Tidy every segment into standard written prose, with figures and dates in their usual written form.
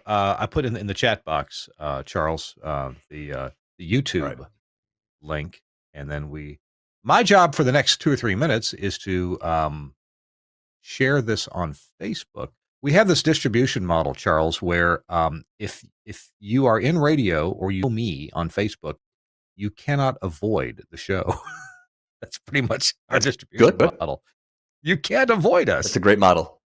I put in the chat box, Charles, the YouTube right. link, and then my job for the next 2 or 3 minutes is to share this on Facebook. We have this distribution model, Charles, where if you are in radio or you know me on Facebook, you cannot avoid the show. That's pretty much our distribution Good. model. You can't avoid us. That's a great model.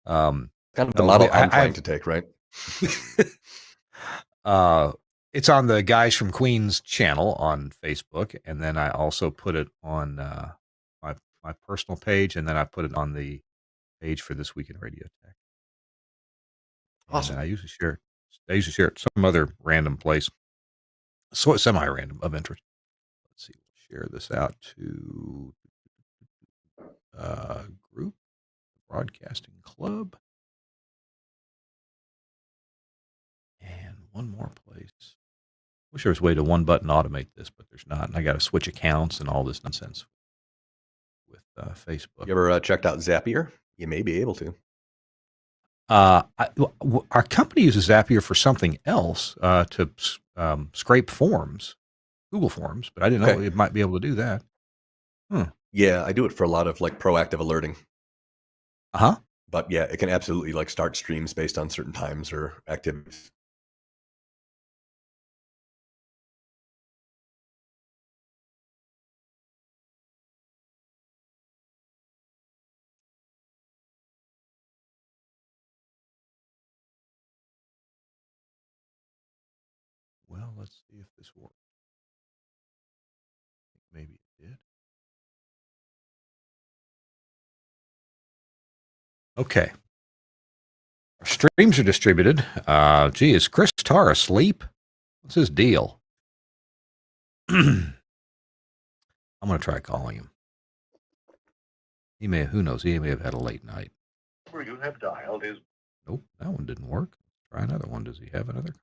Kind of the model I'm trying to take, right? It's on the Guys from Queens channel on Facebook, and then I also put it on my personal page, and then I put it on the page for This Week in Radio Tech. Awesome. And I usually share it some other random place, so semi-random of interest. Let's see, we'll share this out to group broadcasting club, and one more place. Wish there was a way to one button automate this, but there's not, and I got to switch accounts and all this nonsense with Facebook. You ever checked out Zapier? You may be able to. Our company uses Zapier for something else, to scrape forms, Google Forms, but I didn't know it might be able to do that. Yeah, I do it for a lot of like proactive alerting. But yeah, it can absolutely like start streams based on certain times or activities. Well, let's see if this works. Maybe it did. Okay. Our streams are distributed. Gee, is Chris Tarr asleep? What's his deal? I'm going to try calling him. He may, who knows, he may have had a late night. Number you have dialed is... Nope, that one didn't work. Try another one. Does he have another?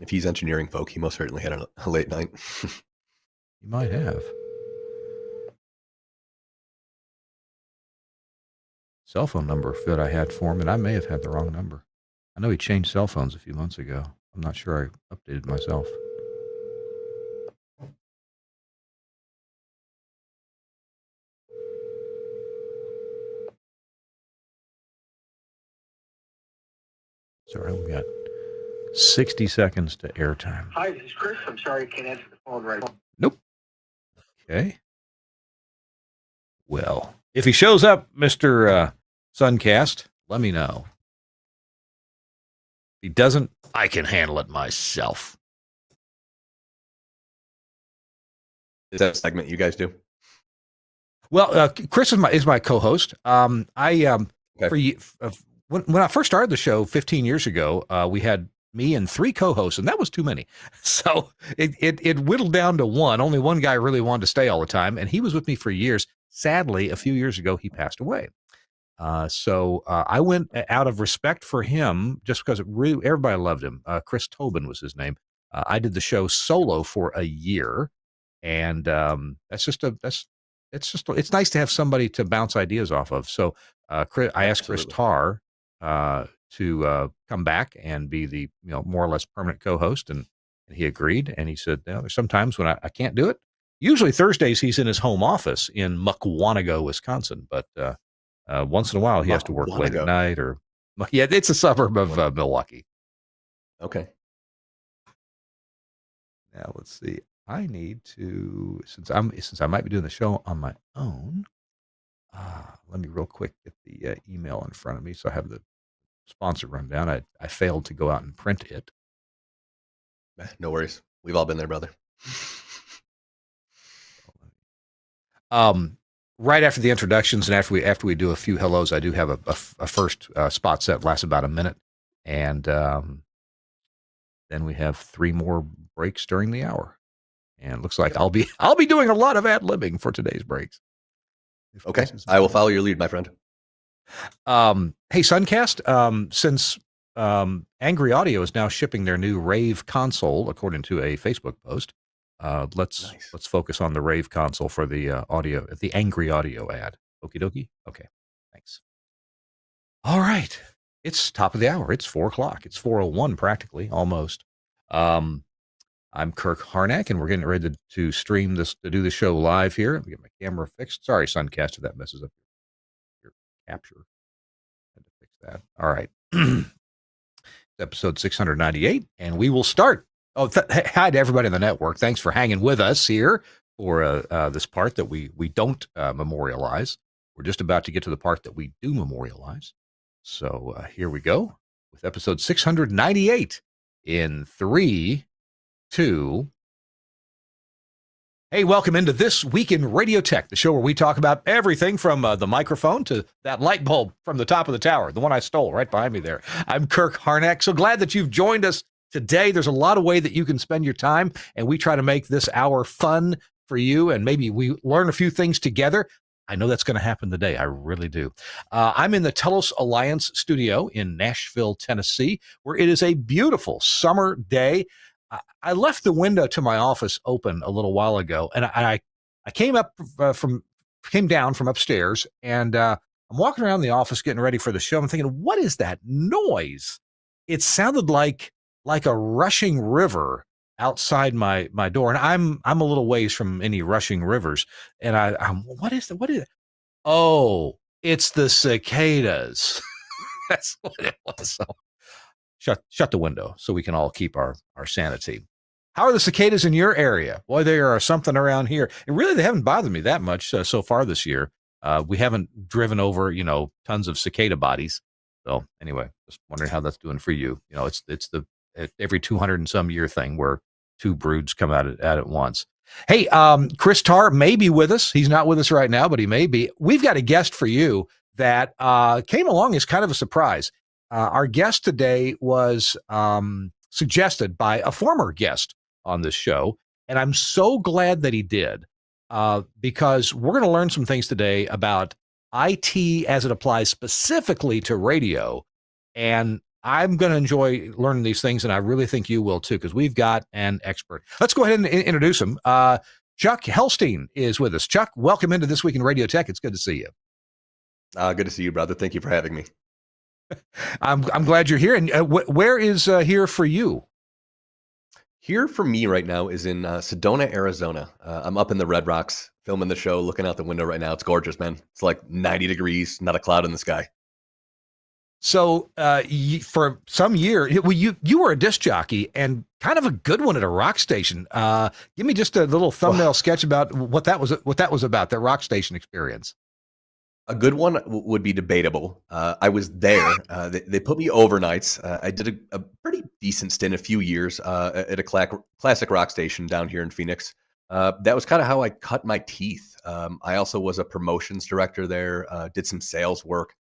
If he's engineering folk, he most certainly had a late night. He might have. Cell phone number that I had for him, and I may have had the wrong number. I know he changed cell phones a few months ago. I'm not sure I updated myself. Sorry, we got 60 seconds to airtime. Hi, this is Chris. I'm sorry I can't answer the phone right now. Nope. Okay. Well, if he shows up, Mr. Suncast, let me know. If he doesn't, I can handle it myself. Is that a segment you guys do? Well, Chris is my co-host. When I first started the show 15 years ago, we had me and 3 co-hosts, and that was too many. So it whittled down to one. Only one guy really wanted to stay all the time, and he was with me for years. Sadly, a few years ago, he passed away. So I went out of respect for him, just because everybody loved him. Chris Tobin was his name. I did the show solo for a year, and it's nice to have somebody to bounce ideas off of. So I asked Chris Tarr to come back and be the more or less permanent co-host, and he agreed. And he said, there's sometimes when I can't do it. Usually Thursdays he's in his home office in Mukwonago, Wisconsin, but once in a while he has to work late at night, or it's a suburb of Milwaukee. Okay. Now let's see. I need to, since I might be doing the show on my own, let me real quick get the email in front of me so I have the sponsor rundown. I failed to go out and print it. No worries. We've all been there, brother. Right after the introductions and after we do a few hellos, I do have a first spot set, lasts about a minute, and then we have 3 more breaks during the hour. And it looks like I'll be doing a lot of ad-libbing for today's breaks. Okay, I will follow your lead, my friend. Hey, Suncast, since Angry Audio is now shipping their new Rave console, according to a Facebook post, let's focus on the Rave console for the audio, the Angry Audio ad. Okie dokie? Okay, thanks. All right. It's top of the hour. It's 4:00. It's 4:01 practically, almost. Um, I'm Kirk Harnack, and we're getting ready to stream this, to do the show live here. Let me get my camera fixed. Sorry, Suncaster, that messes up your capture. Had to fix that. All right. Episode 698, and we will start. Oh, hi to everybody in the network. Thanks for hanging with us here for this part that we don't memorialize. We're just about to get to the part that we do memorialize. So here we go with episode 698 in 3, 2. Hey, welcome into This Week in Radio Tech, the show where we talk about everything from the microphone to that light bulb from the top of the tower, the one I stole right behind me there. I'm Kirk Harnack. So glad that you've joined us today. There's a lot of ways that you can spend your time, and we try to make this hour fun for you, and maybe we learn a few things together. I know that's going to happen today. I really do. I'm in the Telos Alliance studio in Nashville, Tennessee, where it is a beautiful summer day. I left the window to my office open a little while ago, and I came down from upstairs, and I'm walking around the office getting ready for the show. I'm thinking, what is that noise? It sounded like a rushing river outside my door, and I'm a little ways from any rushing rivers. And I'm what is it? Oh, it's the cicadas. That's what it was. So shut the window so we can all keep our sanity. How are the cicadas in your area? Boy, they are something around here. And really, they haven't bothered me that much so far this year. We haven't driven over, tons of cicada bodies. So anyway, just wondering how that's doing for you. It's the every 200 and some year thing where two broods come out at once. Hey, Chris Tarr may be with us. He's not with us right now, but he may be. We've got a guest for you that came along as kind of a surprise. Our guest today was suggested by a former guest on this show, and I'm so glad that he did, because we're going to learn some things today about IT as it applies specifically to radio, and I'm going to enjoy learning these things, and I really think you will too, because we've got an expert. Let's go ahead and introduce him. Chuck Helstein is with us. Chuck, welcome into This Week in Radio Tech. It's good to see you. Good to see you, brother. Thank you for having me. I'm glad you're here. And where is here for you? Here for me right now is in Sedona, Arizona. I'm up in the Red Rocks filming the show, looking out the window right now. It's gorgeous, man. It's like 90 degrees, not a cloud in the sky. So for some year, you were a disc jockey and kind of a good one at a rock station. Give me just a little thumbnail sketch about what that was about, that rock station experience. A good one would be debatable. I was there. They put me overnights. I did a pretty decent stint, a few years at a classic rock station down here in Phoenix. That was kind of how I cut my teeth. I also was a promotions director there, did some sales work.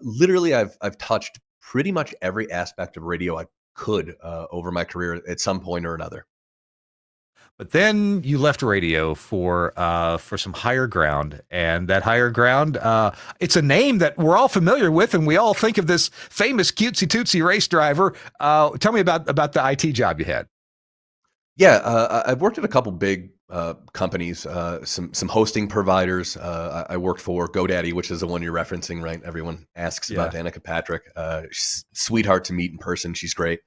Literally, I've touched pretty much every aspect of radio I could over my career at some point or another. But then you left radio for some higher ground, and that higher ground, it's a name that we're all familiar with, and we all think of this famous cutesy tootsie race driver. Tell me about the IT job you had. Yeah, I've worked at a couple big companies, some hosting providers. I worked for GoDaddy, which is the one you're referencing, right? Everyone asks about Danica Patrick. She's a sweetheart to meet in person. She's great.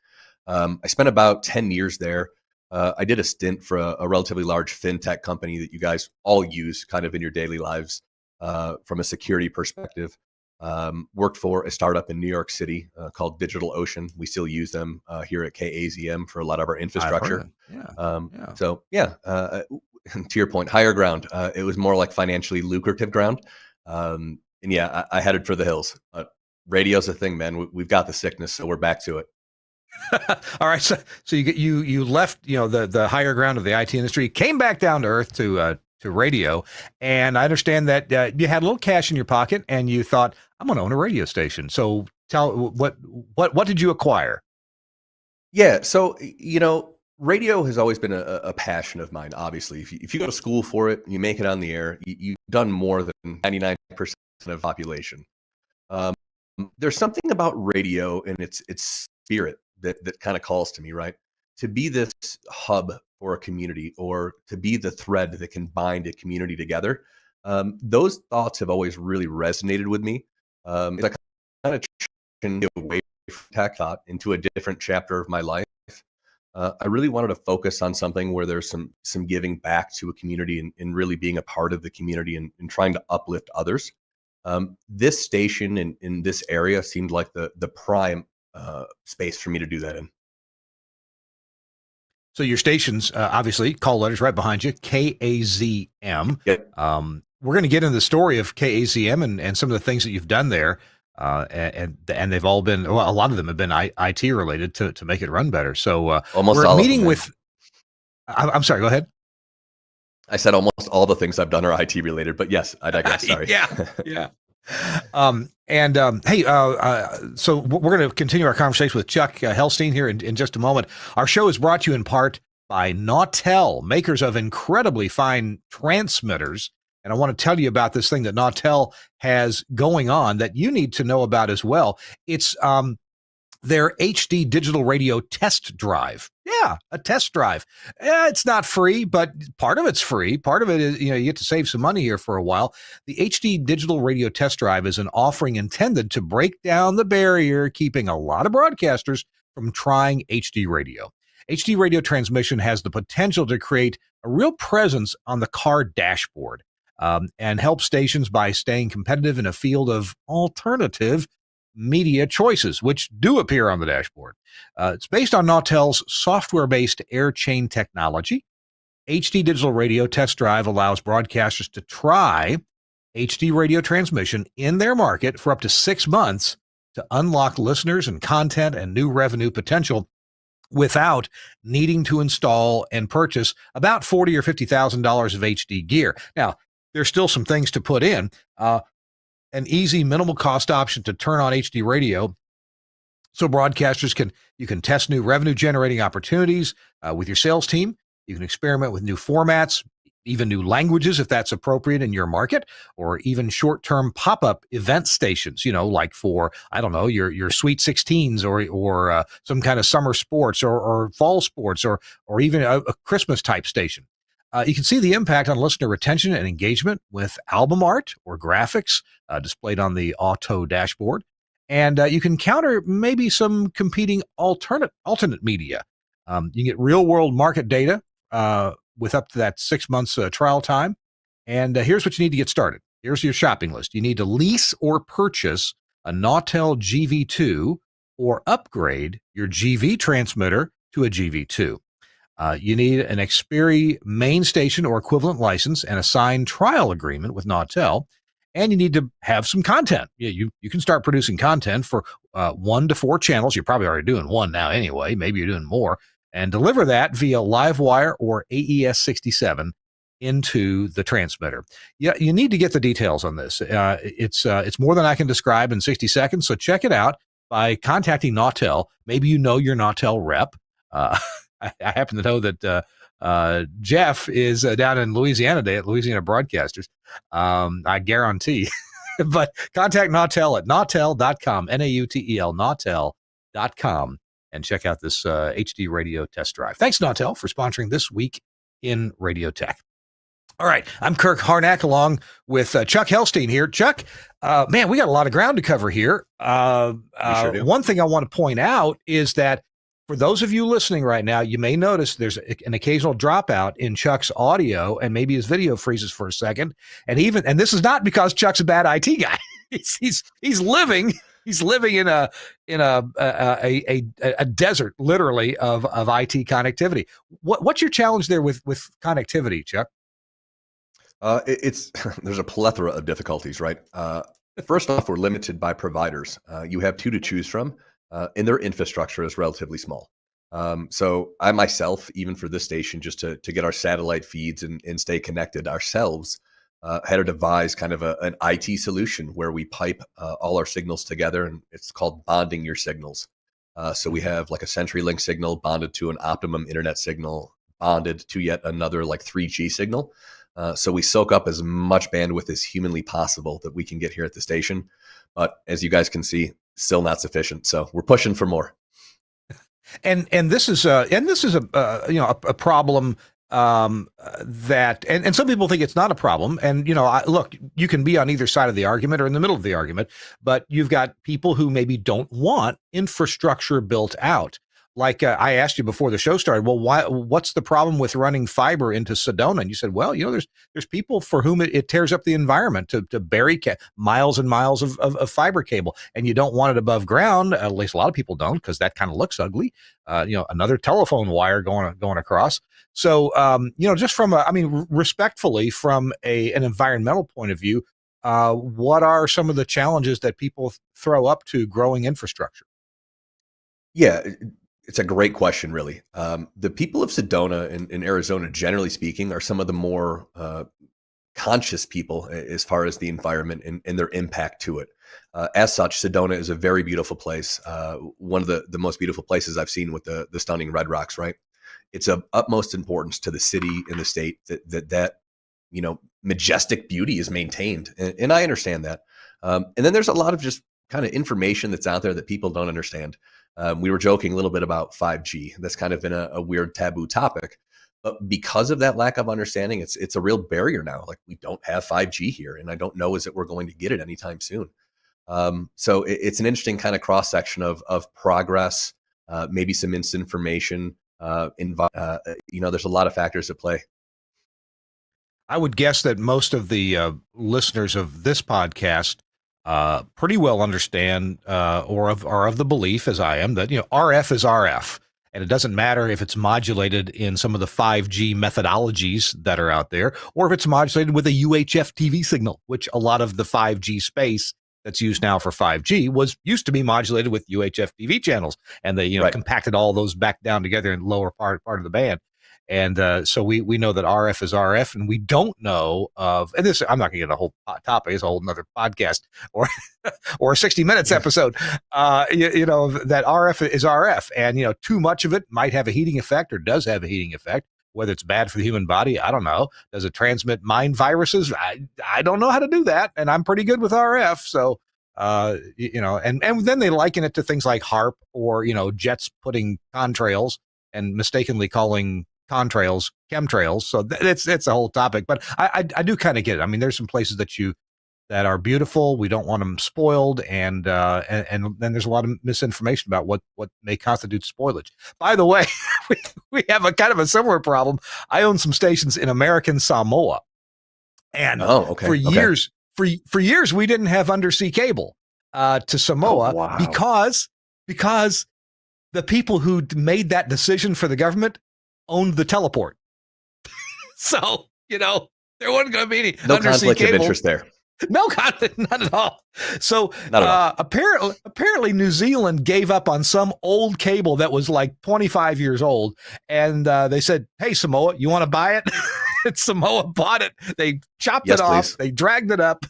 I spent about 10 years there. I did a stint for a relatively large fintech company that you guys all use kind of in your daily lives from a security perspective. Worked for a startup in New York City called DigitalOcean. We still use them here at KAZM for a lot of our infrastructure. So to your point, higher ground. It was more like financially lucrative ground. And I headed for the hills. Radio's a thing, man. We've got the sickness, so we're back to it. All right, so you left the higher ground of the IT industry, came back down to earth to radio, and I understand that you had a little cash in your pocket, and you thought, I'm going to own a radio station. So tell what did you acquire? Yeah, so radio has always been a passion of mine. Obviously, if you go to school for it, you make it on the air. You've done more than 99% of the population. There's something about radio and its spirit that kind of calls to me, right? To be this hub for a community, or to be the thread that can bind a community together. Those thoughts have always really resonated with me. As I kind of away from tech thought into a different chapter of my life. I really wanted to focus on something where there's some giving back to a community and really being a part of the community and trying to uplift others. This station in this area seemed like the prime space for me to do that in. So your station's obviously call letters right behind you, KAZM. Yep. We're going to get into the story of KAZM and some of the things that you've done there. And they've all been, well, a lot of them have been IT related to make it run better. So almost we're all meeting of them, with, I'm sorry, go ahead. I said almost all the things I've done are IT related, but yes, I digress. Sorry. Yeah. Hey, so we're going to continue our conversation with Chuck Helstein here in just a moment. Our show is brought to you in part by Nautel, makers of incredibly fine transmitters. And I want to tell you about this thing that Nautel has going on that you need to know about as well. It's their HD digital radio test drive. Yeah, a test drive. It's not free, but part of it's free. Part of it is, you get to save some money here for a while. The HD digital radio test drive is an offering intended to break down the barrier, keeping a lot of broadcasters from trying HD radio. HD radio transmission has the potential to create a real presence on the car dashboard. And help stations by staying competitive in a field of alternative media choices, which do appear on the dashboard. It's based on Nautel's software-based air chain technology. HD Digital Radio Test Drive allows broadcasters to try HD radio transmission in their market for up to 6 months to unlock listeners and content and new revenue potential without needing to install and purchase about $40,000 or $50,000 of HD gear. Now, there's still some things to put in. An easy, minimal cost option to turn on HD radio, so broadcasters can test new revenue generating opportunities with your sales team. You can experiment with new formats, even new languages if that's appropriate in your market, or even short-term pop-up event stations. Like for your Sweet 16s or some kind of summer sports or fall sports or even a Christmas type station. You can see the impact on listener retention and engagement with album art or graphics displayed on the auto dashboard. And you can counter maybe some competing alternate media. You can get real-world market data with up to that 6 months trial time. And here's what you need to get started. Here's your shopping list. You need to lease or purchase a Nautel GV2 or upgrade your GV transmitter to a GV2. You need an Xperi main station or equivalent license and a signed trial agreement with Nautel. And you need to have some content. You can start producing content for 1 to 4 channels. You're probably already doing 1 now anyway. Maybe you're doing more. And deliver that via Livewire or AES67 into the transmitter. Yeah, you need to get the details on this. It's more than I can describe in 60 seconds. So check it out by contacting Nautel. Maybe you know your Nautel rep. I happen to know that Jeff is down in Louisiana today at Louisiana Broadcasters. I guarantee. But contact Nautel at nautel.com, Nautel, nautel.com, and check out this HD radio test drive. Thanks, Nautel, for sponsoring This Week in Radio Tech. All right, I'm Kirk Harnack along with Chuck Helstein here. Chuck, man, we got a lot of ground to cover here. Sure do. One thing I want to point out is that for those of you listening right now, you may notice there's an occasional dropout in Chuck's audio, and maybe his video freezes for a second. And this is not because Chuck's a bad IT guy. he's living in a desert, literally, of IT connectivity. What's your challenge there with connectivity, Chuck? There's a plethora of difficulties, right? First off, we're limited by providers. You have 2 to choose from. And their infrastructure is relatively small. So I myself, even for this station, just to get our satellite feeds and stay connected ourselves, had to devise kind of an IT solution where we pipe all our signals together, and it's called bonding your signals. So we have like a CenturyLink signal bonded to an Optimum internet signal, bonded to yet another like 3G signal. So we soak up as much bandwidth as humanly possible that we can get here at the station. But as you guys can see, still not sufficient. So we're pushing for more. And this is a problem that, and some people think it's not a problem. And, look, you can be on either side of the argument or in the middle of the argument, but you've got people who maybe don't want infrastructure built out. Like I asked you before the show started, well, what's the problem with running fiber into Sedona? And you said, well, there's people for whom it tears up the environment to bury miles and miles of fiber cable, and you don't want it above ground. At least a lot of people don't, because that kind of looks ugly. Another telephone wire going across. So, just from respectfully from an environmental point of view, what are some of the challenges that people throw up to growing infrastructure? Yeah, it's a great question, really. The people of Sedona in Arizona, generally speaking, are some of the more conscious people as far as the environment and their impact to it. As such, Sedona is a very beautiful place. One of the most beautiful places I've seen with the stunning red rocks, right? It's of utmost importance to the city and the state that majestic beauty is maintained. And I understand that. And then there's a lot of just kind of information that's out there that people don't understand. We were joking a little bit about 5G. That's kind of been a weird taboo topic. But because of that lack of understanding, it's a real barrier now. Like, we don't have 5G here, and I don't know that we're going to get it anytime soon. So it's an interesting kind of cross section of progress, maybe some misinformation. There's a lot of factors at play. I would guess that most of the listeners of this podcast pretty well understand or are of the belief, as I am, that RF is RF, and it doesn't matter if it's modulated in some of the 5G methodologies that are out there, or if it's modulated with a UHF TV signal, which a lot of the 5G space that's used now for 5G used to be modulated with UHF TV channels, and they Right. compacted all those back down together in the lower part of the band. And so we know that RF is RF, and we don't know of, and this, I'm not going to get a whole topic, it's a whole nother podcast or a 60 Minutes episode, that RF is RF, and, too much of it might have a heating effect or does have a heating effect. Whether it's bad for the human body, I don't know. Does it transmit mind viruses? I don't know how to do that, and I'm pretty good with RF. So, and then they liken it to things like HARP or, jets putting contrails and mistakenly calling contrails chemtrails. So it's a whole topic, but I do kind of get it. I mean, there's some places that are beautiful. We don't want them spoiled, and then there's a lot of misinformation about what may constitute spoilage. By the way, we have a kind of a similar problem. I own some stations in American Samoa, and for years we didn't have undersea cable to Samoa. Oh, wow. because the people who made that decision for the government owned the teleport. So, there wasn't going to be any No undersea conflict cable. of interest there. No conflict, not at all. So apparently New Zealand gave up on some old cable that was like 25 years old. And they said, hey, Samoa, you want to buy it? And Samoa bought it. They chopped it off. Please. They dragged it up,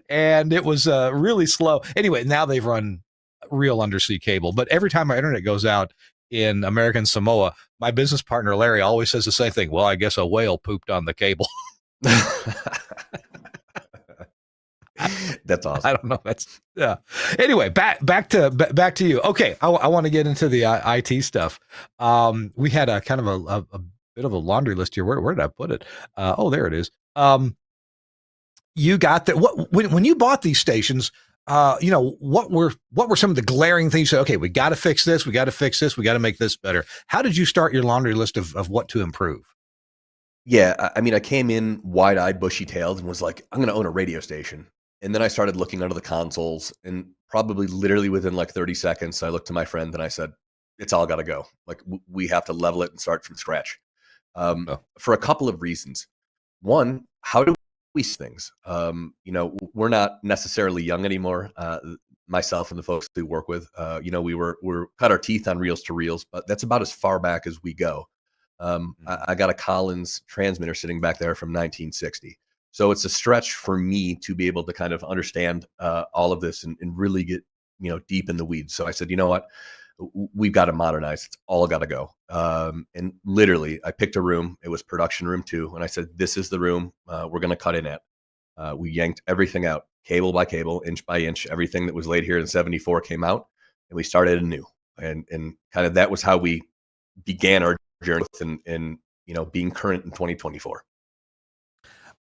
and it was really slow. Anyway, now they've run real undersea cable. But every time my internet goes out in American Samoa, my business partner, Larry, always says the same thing. Well, I guess a whale pooped on the cable. That's awesome. I don't know. Yeah. Anyway, back to you. Okay, I want to get into the IT stuff. We had a kind of a bit of a laundry list here. Where did I put it? There it is. You got that. When you bought these stations, what were some of the glaring things you said, okay, we got to fix this. We got to fix this. We got to make this better. How did you start your laundry list of what to improve? Yeah, I mean, I came in wide-eyed, bushy-tailed, and was like, I'm going to own a radio station. And then I started looking under the consoles, and probably literally within like 30 seconds, I looked to my friend and I said, it's all got to go. Like, we have to level it and start from scratch. For a couple of reasons. One, how do we see things? We're not necessarily young anymore. Myself and the folks we work with, we're cut our teeth on reels to reels, but that's about as far back as we go. I got a Collins transmitter sitting back there from 1960. So it's a stretch for me to be able to kind of understand all of this and really get, deep in the weeds. So I said, you know what, we've got to modernize. It's all got to go. And literally I picked a room. It was production room 2. And I said, this is the room we're going to cut in at. We yanked everything out, cable by cable, inch by inch. Everything that was laid here in 74 came out, and we started anew. And kind of that was how we began our journey. And being current in 2024.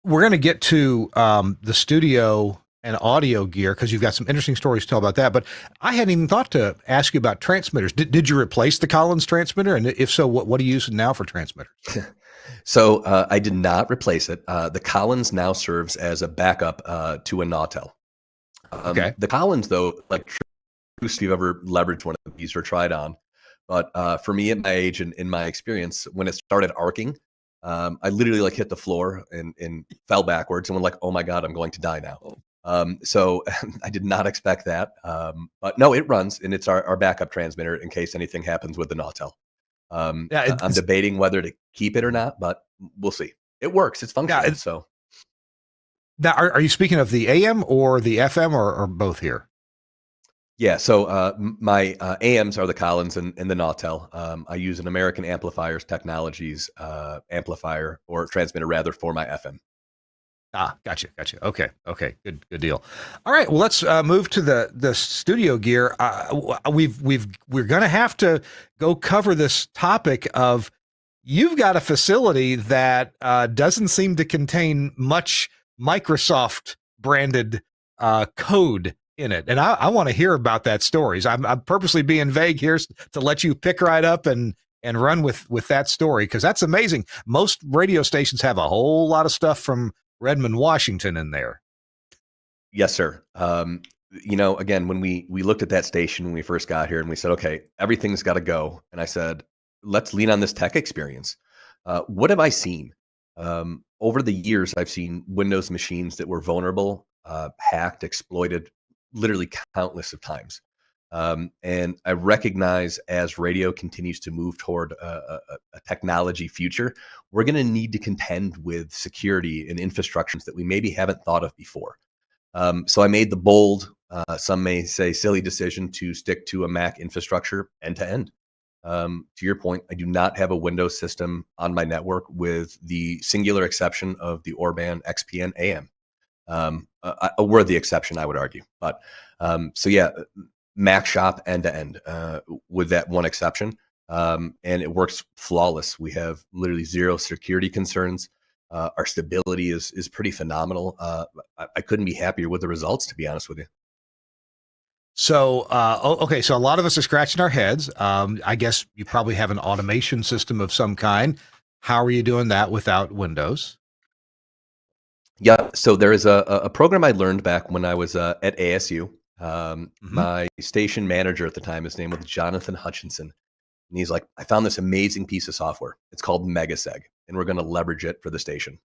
We're going to get to the studio and audio gear because you've got some interesting stories to tell about that. But I hadn't even thought to ask you about transmitters. Did you replace the Collins transmitter? And if so, what are you using now for transmitters? So I did not replace it. The Collins now serves as a backup to a Nautel. Okay. The Collins, though, like, if you've ever leveraged one of these or tried on, but for me at my age and in my experience, when it started arcing, I literally like hit the floor and fell backwards and went like, oh my God, I'm going to die now. So I did not expect that. But no, it runs, and it's our backup transmitter in case anything happens with the Nautel. Yeah, I'm debating whether to keep it or not, but we'll see. It works. It's functional. Yeah, so now, are you speaking of the AM or the FM or both here? yeah. So my AMs are the Collins and the Nautel. I use an American Amplifiers Technologies amplifier or transmitter rather for my FM. Gotcha. Okay, good deal. All right, well, let's move to the studio gear. We're going to have to go cover this topic of you've got a facility that doesn't seem to contain much Microsoft branded code in it, and I want to hear about that stories. I'm purposely being vague here to let you pick right up and run with that story because that's amazing. Most radio stations have a whole lot of stuff from Redmond, Washington in there. Yes, sir. Again, when we looked at that station when we first got here and we said, okay, everything's got to go. And I said, let's lean on this tech experience. What have I seen? Over the years, I've seen Windows machines that were vulnerable, hacked, exploited, literally countless of times. And I recognize as radio continues to move toward a technology future, we're going to need to contend with security and infrastructures that we maybe haven't thought of before. So I made the bold, some may say silly decision to stick to a Mac infrastructure end to end. To your point, I do not have a Windows system on my network with the singular exception of the Orban XPN AM. A worthy exception, I would argue. But so yeah, Mac shop end to end with that one exception. And it works flawless. We have literally zero security concerns. Our stability is pretty phenomenal. I couldn't be happier with the results, to be honest with you. So, okay. So a lot of us are scratching our heads. I guess you probably have an automation system of some kind. How are you doing that without Windows? Yeah. So there is a program I learned back when I was at ASU. My station manager at the time, his name was Jonathan Hutchinson. And he's like, I found this amazing piece of software. It's called Megaseg, and we're going to leverage it for the station.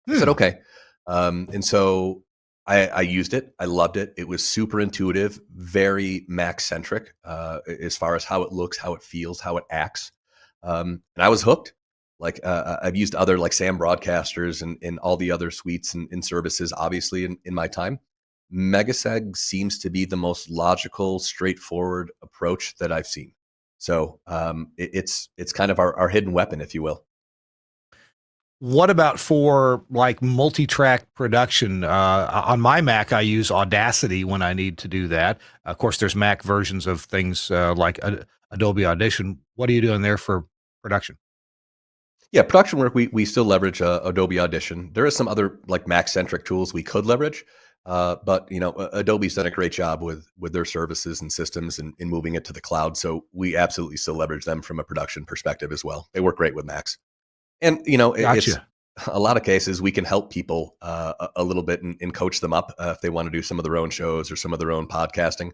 I said, okay. And so I used it. I loved it. It was super intuitive, very Mac centric as far as how it looks, how it feels, how it acts. And I was hooked. Like I've used other like SAM broadcasters and all the other suites and services, obviously, in my time. Megaseg seems to be the most logical, straightforward approach that I've seen. So it's kind of our hidden weapon, if you will. What about for like multi-track production? On my Mac, I use Audacity when I need to do that. Of course, there's Mac versions of things like Adobe Audition. What are you doing there for production? Yeah, production work, we still leverage Adobe Audition. There is some other like Mac-centric tools we could leverage, but Adobe's done a great job with their services and systems and in moving it to the cloud. So we absolutely still leverage them from a production perspective as well. They work great with Macs. And, it's Gotcha. a lot of cases we can help people a little bit and coach them up if they want to do some of their own shows or some of their own podcasting.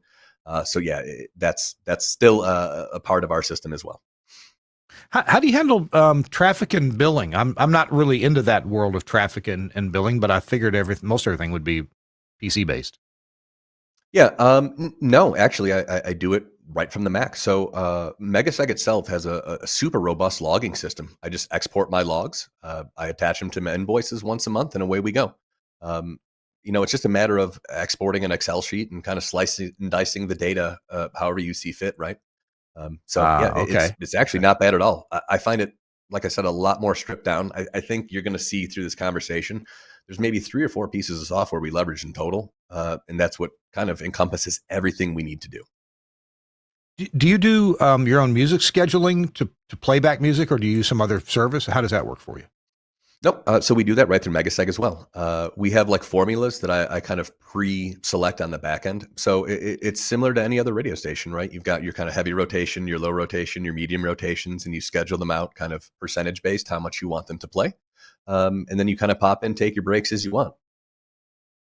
So yeah, that's still a part of our system as well. How do you handle traffic and billing? I'm not really into that world of traffic and billing, but I figured most everything would be PC based. Yeah, no, actually, I do it right from the Mac. So Megaseg itself has a super robust logging system. I just export my logs. I attach them to my invoices once a month, and away we go. It's just a matter of exporting an Excel sheet and kind of slicing and dicing the data however you see fit, right? Okay. It's actually not bad at all. I find it, like I said, a lot more stripped down. I think you're going to see through this conversation, there's maybe 3 or 4 pieces of software we leverage in total. And that's what kind of encompasses everything we need to do. Do you do your own music scheduling to to playback music, or do you use some other service? How does that work for you? Nope. So we do that right through Megaseg as well. We have like formulas that I kind of pre-select on the back end. So it's similar to any other radio station, right? You've got your kind of heavy rotation, your low rotation, your medium rotations, and you schedule them out kind of percentage based, how much you want them to play. And then you kind of pop in, take your breaks as you want.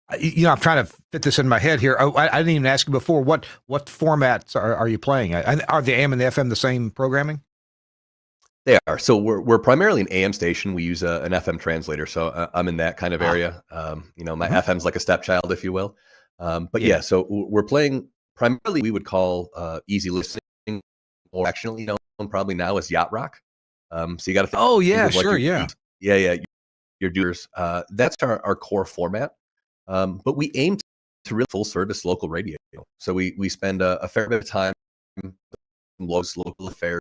I'm trying to fit this in my head here. Oh, I didn't even ask you before. What formats are you playing? Are the AM and the FM the same programming? They are. So we're primarily an AM station. We use an FM translator. So I'm in that kind of area. My FM's like a stepchild, if you will. But yeah, so we're playing primarily we would call easy listening, or actually known probably now as yacht rock. So you got to think. Oh yeah, of like sure, your doers. That's our core format. But we aim to really full service local radio. So we spend a fair bit of time local affairs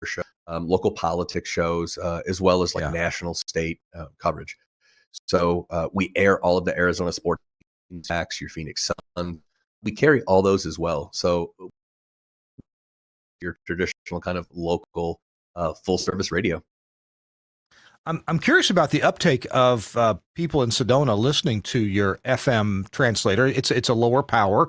show, local politics shows, as well as like national state coverage. So we air all of the Arizona sports, your Phoenix Sun. We carry all those as well. So your traditional kind of local full service radio. I'm curious about the uptake of people in Sedona listening to your FM translator. It's a lower power.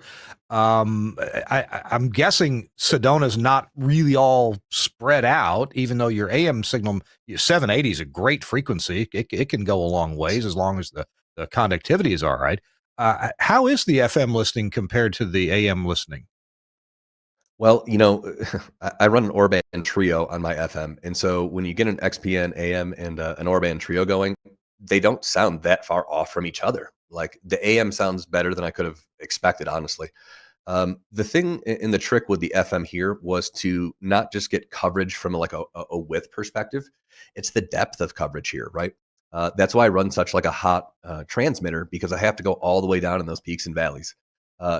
I'm guessing Sedona's not really all spread out, even though your AM signal 780 is a great frequency. It can go a long ways as long as the conductivity is all right. How is the FM listening compared to the AM listening? Well, I run an Orban trio on my FM. And so when you get an XPN AM and an Orban trio going, they don't sound that far off from each other. Like the AM sounds better than I could have expected, honestly. The thing in the trick with the FM here was to not just get coverage from like a width perspective. It's the depth of coverage here, right? That's why I run such like a hot transmitter, because I have to go all the way down in those peaks and valleys.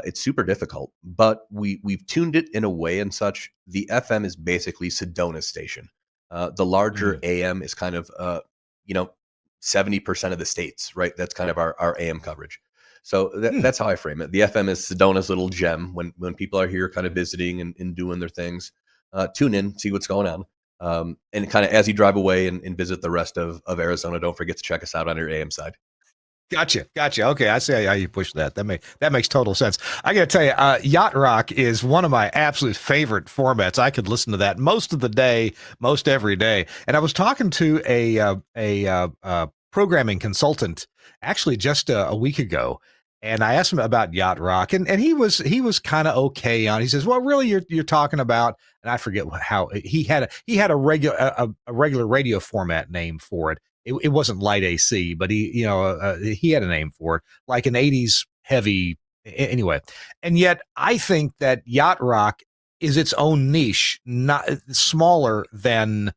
It's super difficult, but we've tuned it in a way and such. The FM is basically Sedona's station. The larger AM is kind of 70% of the states, right? That's kind of our AM coverage. So that's how I frame it. The FM is Sedona's little gem. When people are here kind of visiting and doing their things, tune in, see what's going on. And kind of as you drive away and visit the rest of Arizona, don't forget to check us out on your AM side. Gotcha. Okay, I see how you push that. That makes total sense. I got to tell you, Yacht Rock is one of my absolute favorite formats. I could listen to that most of the day, most every day. And I was talking to a programming consultant actually just a week ago, and I asked him about Yacht Rock, and he was kind of okay on. He says, "Well, really, you're talking about," and I forget how he had a regular radio format name for it. It wasn't light AC, but he had a name for it, like an 80s heavy anyway. And yet I think that Yacht Rock is its own niche, not smaller than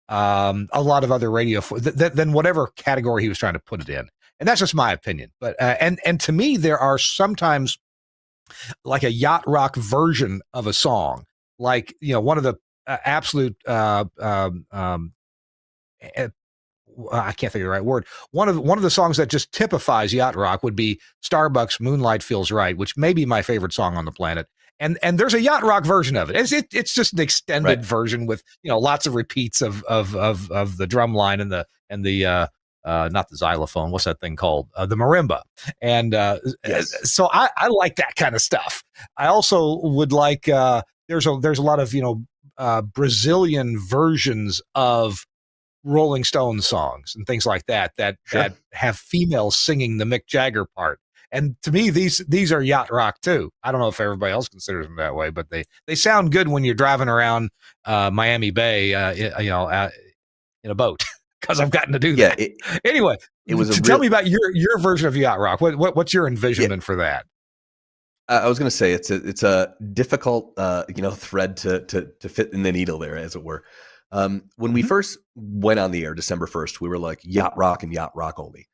a lot of other radio than whatever category he was trying to put it in. And that's just my opinion. But and to me, there are sometimes like a Yacht Rock version of a song, like one of the absolute I can't think of the right word. One of the songs that just typifies Yacht Rock would be Starbucks "Moonlight Feels Right," which may be my favorite song on the planet. And there's a Yacht Rock version of it. It's just an extended version with lots of repeats of the drum line and the not the xylophone. What's that thing called? The marimba. And so I like that kind of stuff. I also would like there's a lot of Brazilian versions of Rolling Stones songs and things like that have females singing the Mick Jagger part. And to me, these are Yacht Rock too. I don't know if everybody else considers them that way, but they sound good when you're driving around Miami Bay, in a boat, because I've gotten to do that. Anyway, tell me about your version of Yacht Rock. What's your envisionment for that? I was going to say it's a difficult thread to fit in the needle there, as it were. When we first went on the air, December 1st, we were like Yacht Rock and Yacht Rock only.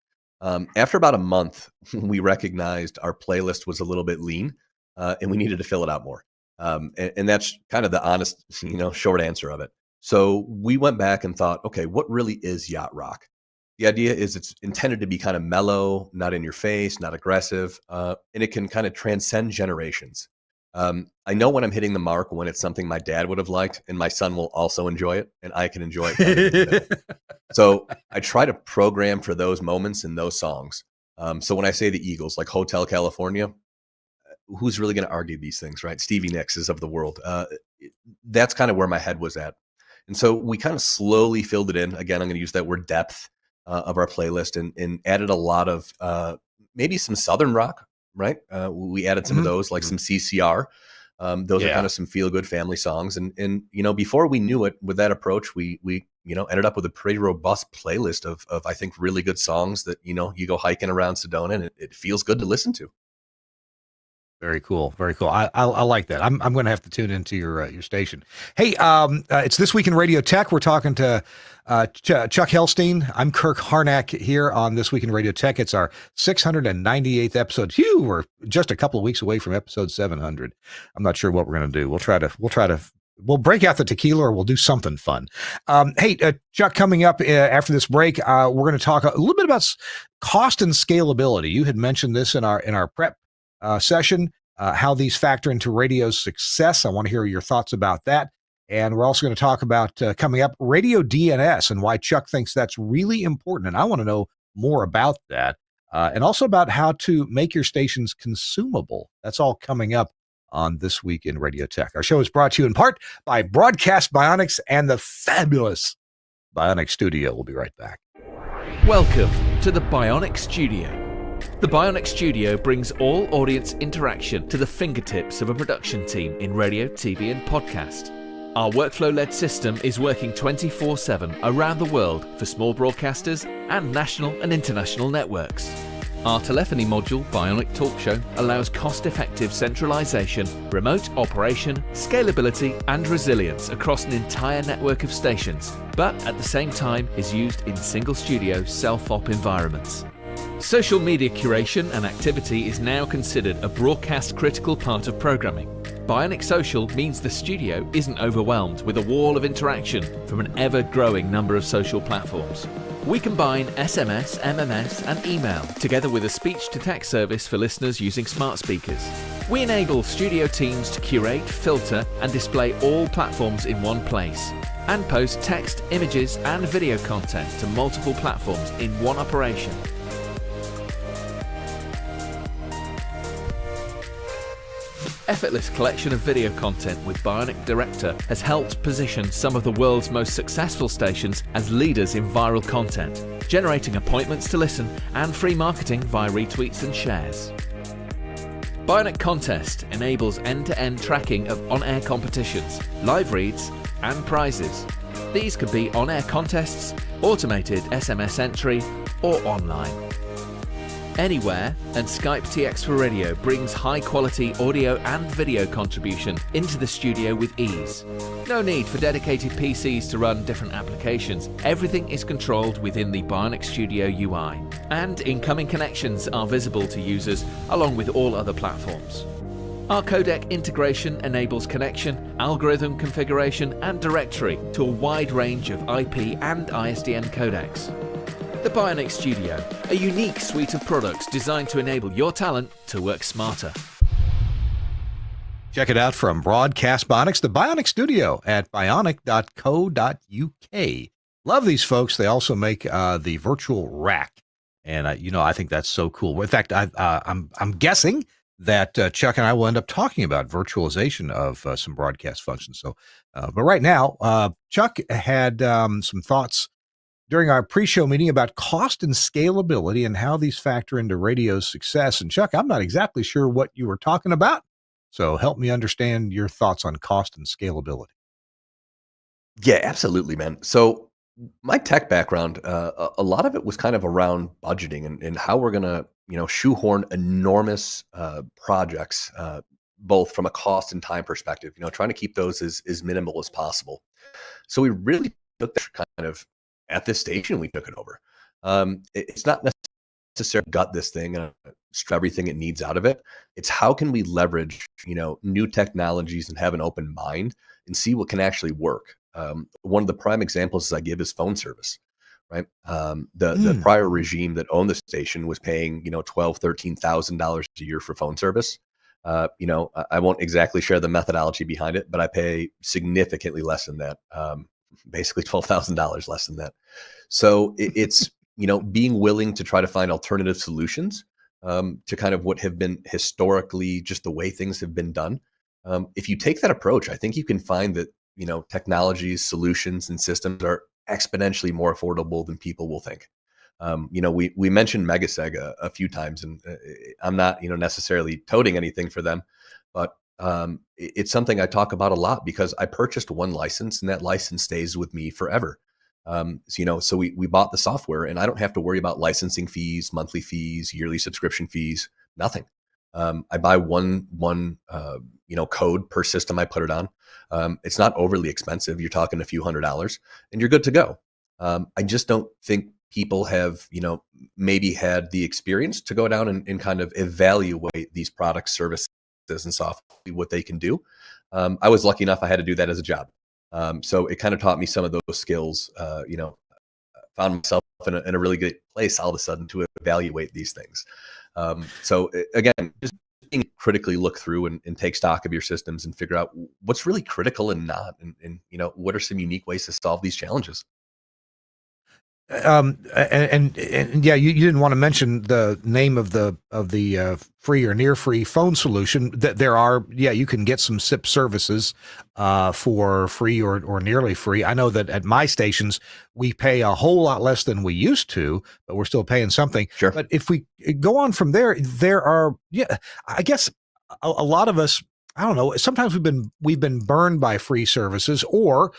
After about a month, we recognized our playlist was a little bit lean, and we needed to fill it out more. And that's kind of the honest, short answer of it. So we went back and thought, okay, what really is Yacht Rock? The idea is it's intended to be kind of mellow, not in your face, not aggressive, and it can kind of transcend generations. I know when I'm hitting the mark when it's something my dad would have liked, and my son will also enjoy it, and I can enjoy it kind of in the middle. So I try to program for those moments and those songs. So when I say the Eagles, like Hotel California, who's really going to argue these things, right? Stevie Nicks is of the world. That's kind of where my head was at. And so we kind of slowly filled it in. Again, I'm going to use that word depth of our playlist and added a lot of maybe some Southern rock, right? We added some of those, like some CCR. Those are kind of some feel good family songs. And before we knew it, with that approach, we ended up with a pretty robust playlist of I think really good songs that, you go hiking around Sedona and it feels good to listen to. Very cool. Very cool. I like that. I'm going to have to tune into your station. Hey, it's This Week in Radio Tech. We're talking to Chuck Helstein. I'm Kirk Harnack here on This Week in Radio Tech. It's our 698th episode. Phew, we're just a couple of weeks away from episode 700. I'm not sure what we're going to do. We'll break out the tequila or we'll do something fun. Hey, Chuck, coming up after this break, we're going to talk a little bit about cost and scalability. You had mentioned this in our prep session, how these factor into radio's success. I want to hear your thoughts about that. And we're also going to talk about coming up radio DNS and why Chuck thinks that's really important. And I want to know more about that and also about how to make your stations consumable. That's all coming up on This Week in Radio Tech. Our show is brought to you in part by Broadcast Bionics and the fabulous Bionic Studio. We'll be right back. Welcome to the Bionic Studio. The Bionic Studio brings all audience interaction to the fingertips of a production team in radio, TV, and podcast. Our workflow-led system is working 24/7 around the world for small broadcasters and national and international networks. Our telephony module, Bionic Talk Show, allows cost-effective centralization, remote operation, scalability, and resilience across an entire network of stations, but at the same time is used in single-studio self-op environments. Social media curation and activity is now considered a broadcast-critical part of programming. Bionic Social means the studio isn't overwhelmed with a wall of interaction from an ever-growing number of social platforms. We combine SMS, MMS, and email together with a speech-to-text service for listeners using smart speakers. We enable studio teams to curate, filter, and display all platforms in one place, and post text, images, and video content to multiple platforms in one operation. Effortless collection of video content with Bionic Director has helped position some of the world's most successful stations as leaders in viral content, generating appointments to listen and free marketing via retweets and shares. Bionic Contest enables end-to-end tracking of on-air competitions, live reads, and prizes. These could be on-air contests, automated SMS entry, or online. Anywhere, and Skype TX for Radio brings high-quality audio and video contribution into the studio with ease. No need for dedicated PCs to run different applications. Everything is controlled within the Bionic Studio UI, and incoming connections are visible to users along with all other platforms. Our codec integration enables connection, algorithm configuration, and directory to a wide range of IP and ISDN codecs. The Bionic Studio, a unique suite of products designed to enable your talent to work smarter. Check it out from Broadcast Bionics, the Bionic Studio at bionic.co.uk. Love these folks. They also make the virtual rack. And, I think that's so cool. In fact, I'm guessing that Chuck and I will end up talking about virtualization of some broadcast functions. So, but right now, Chuck had some thoughts during our pre-show meeting about cost and scalability and how these factor into radio's success. And Chuck, I'm not exactly sure what you were talking about, so help me understand your thoughts on cost and scalability. Yeah, absolutely, man. So my tech background, a lot of it was kind of around budgeting and how we're going to, shoehorn enormous projects, both from a cost and time perspective, trying to keep those as minimal as possible. So we really took that kind of at this station, we took it over. It's not necessarily gut this thing and strip everything it needs out of it. It's how can we leverage, new technologies and have an open mind and see what can actually work. One of the prime examples I give is phone service, right? The prior regime that owned the station was paying, $12,000, $13,000 a year for phone service. I won't exactly share the methodology behind it, but I pay significantly less than that, basically $12,000 less than that. So it's, being willing to try to find alternative solutions to kind of what have been historically just the way things have been done. If you take that approach, I think you can find that, technologies, solutions, and systems are exponentially more affordable than people will think. We mentioned Megaseg a few times, and I'm not, necessarily toting anything for them, but it's something I talk about a lot because I purchased one license, and that license stays with me forever. So we bought the software, and I don't have to worry about licensing fees, monthly fees, yearly subscription fees, nothing. I buy one code per system I put it on. It's not overly expensive. You're talking a few $100s, and you're good to go. I just don't think people have, maybe had the experience to go down and kind of evaluate these products, services, and software, what they can do. I was lucky enough I had to do that as a job. So it kind of taught me some of those skills, found myself in a really good place all of a sudden to evaluate these things. Again, just critically look through and take stock of your systems and figure out what's really critical and not, and what are some unique ways to solve these challenges. And yeah, you didn't want to mention the name of the free or near free phone solution. That there are, you can get some SIP services for free or nearly free. I know that at my stations we pay a whole lot less than we used to, but we're still paying something. Sure. But if we go on from there, there are, I guess a lot of us, I don't know. Sometimes we've been burned by free services, or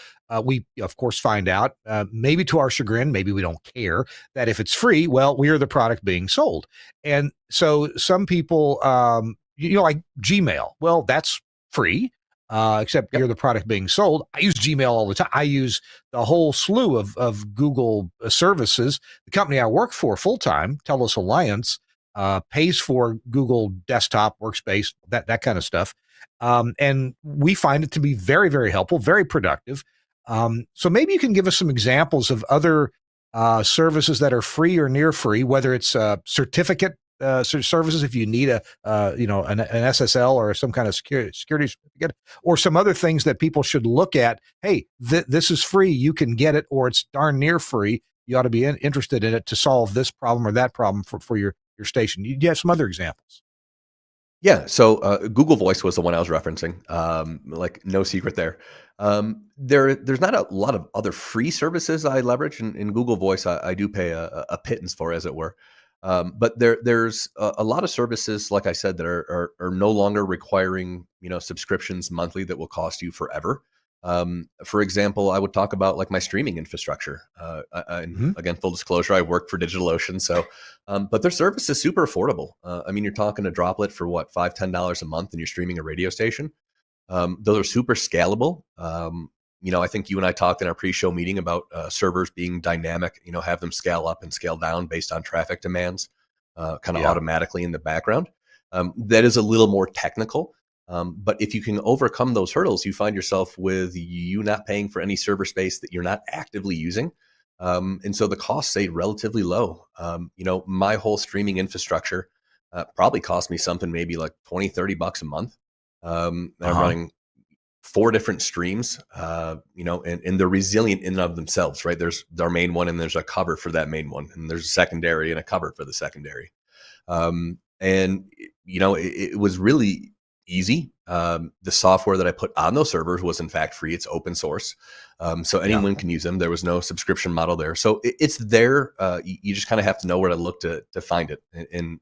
we of course find out, maybe to our chagrin, maybe we don't care, that if it's free, well, we are the product being sold. And so some people, like Gmail, well, that's free, except you're the product being sold. I use Gmail all the time. I use the whole slew of Google services. The company I work for full time, TELUS Alliance, pays for Google Desktop, Workspace, that kind of stuff. And we find it to be very, very helpful, very productive. So maybe you can give us some examples of other services that are free or near free, whether it's certificate services, if you need an SSL or some kind of security certificate, or some other things that people should look at. Hey, this is free, you can get it, or it's darn near free. You ought to be interested in it to solve this problem or that problem for your station. You have some other examples. Yeah, so Google Voice was the one I was referencing. Like, no secret there. There's not a lot of other free services I leverage. In Google Voice, I do pay a pittance for, as it were. But there's a lot of services, like I said, that are no longer requiring subscriptions monthly that will cost you forever. For example, I would talk about like my streaming infrastructure. And again, full disclosure, I work for DigitalOcean, so but their service is super affordable. I mean, you're talking a droplet for what, $5-10 a month, and you're streaming a radio station. Those are super scalable. I think you and I talked in our pre-show meeting about servers being dynamic. Have them scale up and scale down based on traffic demands, kind of automatically in the background. That is a little more technical. But if you can overcome those hurdles, you find yourself with you not paying for any server space that you're not actively using. And so the costs stay relatively low. My whole streaming infrastructure probably cost me something maybe like $20-30 a month. I'm running 4 different streams, and they're resilient in and of themselves, right? There's our main one, and there's a cover for that main one, and there's a secondary and a cover for the secondary. It was really easy. The software that I put on those servers was in fact free. It's open source. So anyone can use them. There was no subscription model there. So it's there. You just kind of have to know where to look to find it, and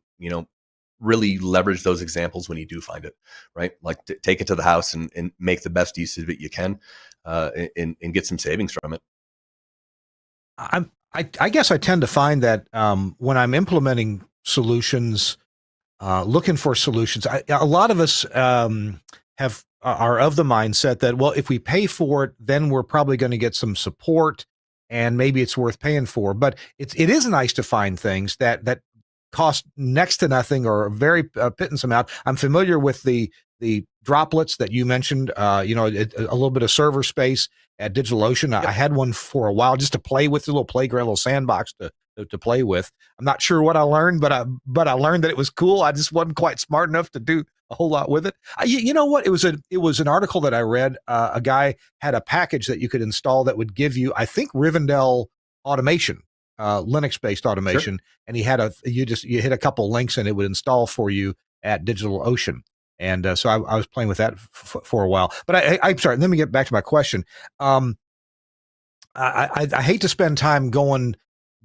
really leverage those examples when you do find it, right? Like take it to the house and make the best use of it you can, and get some savings from it. I guess I tend to find that when I'm implementing solutions, looking for solutions, a lot of us are of the mindset that, well, if we pay for it, then we're probably going to get some support, and maybe it's worth paying for. But it is nice to find things that cost next to nothing or a very pittance amount. I'm familiar with the droplets that you mentioned, a little bit of server space at DigitalOcean. Yep. I had one for a while just to play with, a little playground, a little sandbox to play with. I'm not sure what I learned, but I learned that it was cool. I just wasn't quite smart enough to do a whole lot with it. You know what? It was an article that I read. A guy had a package that you could install that would give you, I think, Rivendell automation, Linux based automation, and he had you hit a couple links and it would install for you at DigitalOcean. And so I was playing with that for a while. But I'm sorry. Let me get back to my question. I hate to spend time going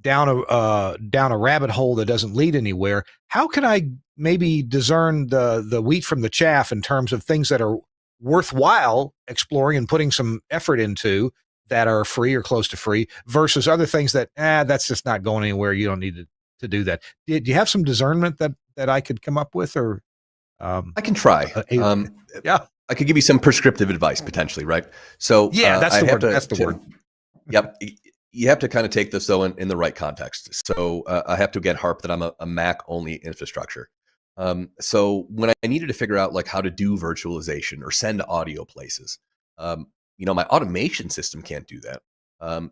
down a rabbit hole that doesn't lead anywhere. How can I maybe discern the wheat from the chaff in terms of things that are worthwhile exploring and putting some effort into that are free or close to free versus other things that that's just not going anywhere. You don't need to do that. Do you have some discernment that I could come up with, or I can try. Yeah, I could give you some prescriptive advice potentially, right? So yeah, that's the word. That's the word. Yep. You have to kind of take this though in the right context. So I have to again harp that I'm a Mac only infrastructure. So when I needed to figure out like how to do virtualization or send audio places, my automation system can't do that.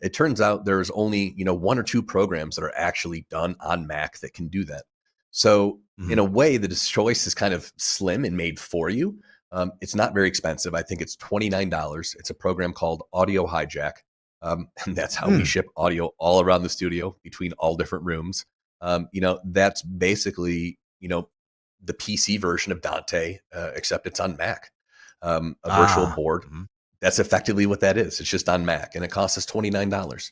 It turns out there's only, one or two programs that are actually done on Mac that can do that. So in a way, the choice is kind of slim and made for you. It's not very expensive. I think it's $29. It's a program called Audio Hijack. And that's how we ship audio all around the studio between all different rooms. That's basically, the PC version of Dante, except it's on Mac. A virtual board. That's effectively what that is. It's just on Mac, and it costs us $29,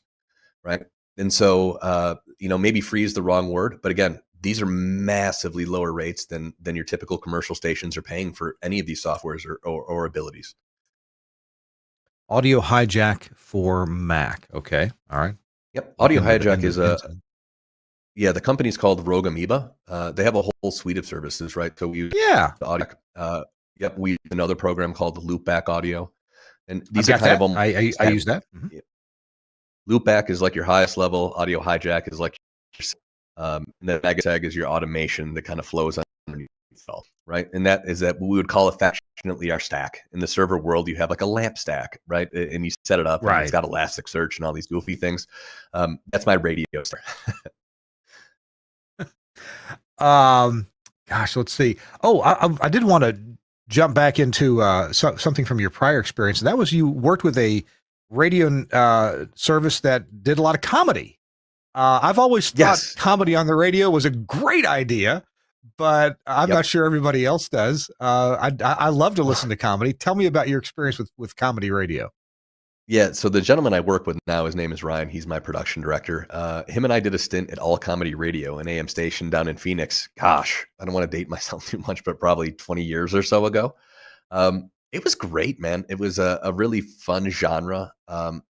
right? And so, maybe free is the wrong word, but again, these are massively lower rates than your typical commercial stations are paying for any of these softwares or abilities. Audio Hijack for Mac. Okay. All right. Yep. Audio Hijack is the company's called Rogue Amoeba. They have a whole suite of services, right? So we use Audio. We use another program called Loopback Audio. And these are kind of almost, I use that. Loopback is like your highest level. Audio Hijack is like and the Megatag is your automation that kind of flows underneath it all, right? And that we would call affectionately our stack. In the server world, you have like a lamp stack, right? And you set it up, and it's got Elasticsearch and all these goofy things. That's my radio. Gosh, let's see. Oh, I did want to jump back into something from your prior experience. And that was you worked with a radio service that did a lot of comedy. I've always thought comedy on the radio was a great idea, but I'm not sure everybody else does. I love to listen to comedy. Tell me about your experience with comedy radio. Yeah, so the gentleman I work with now, his name is Ryan. He's my production director. Him and I did a stint at All Comedy Radio, an AM station down in Phoenix. Gosh, I don't want to date myself too much, but probably 20 years or so ago. It was great, man. It was a really fun genre.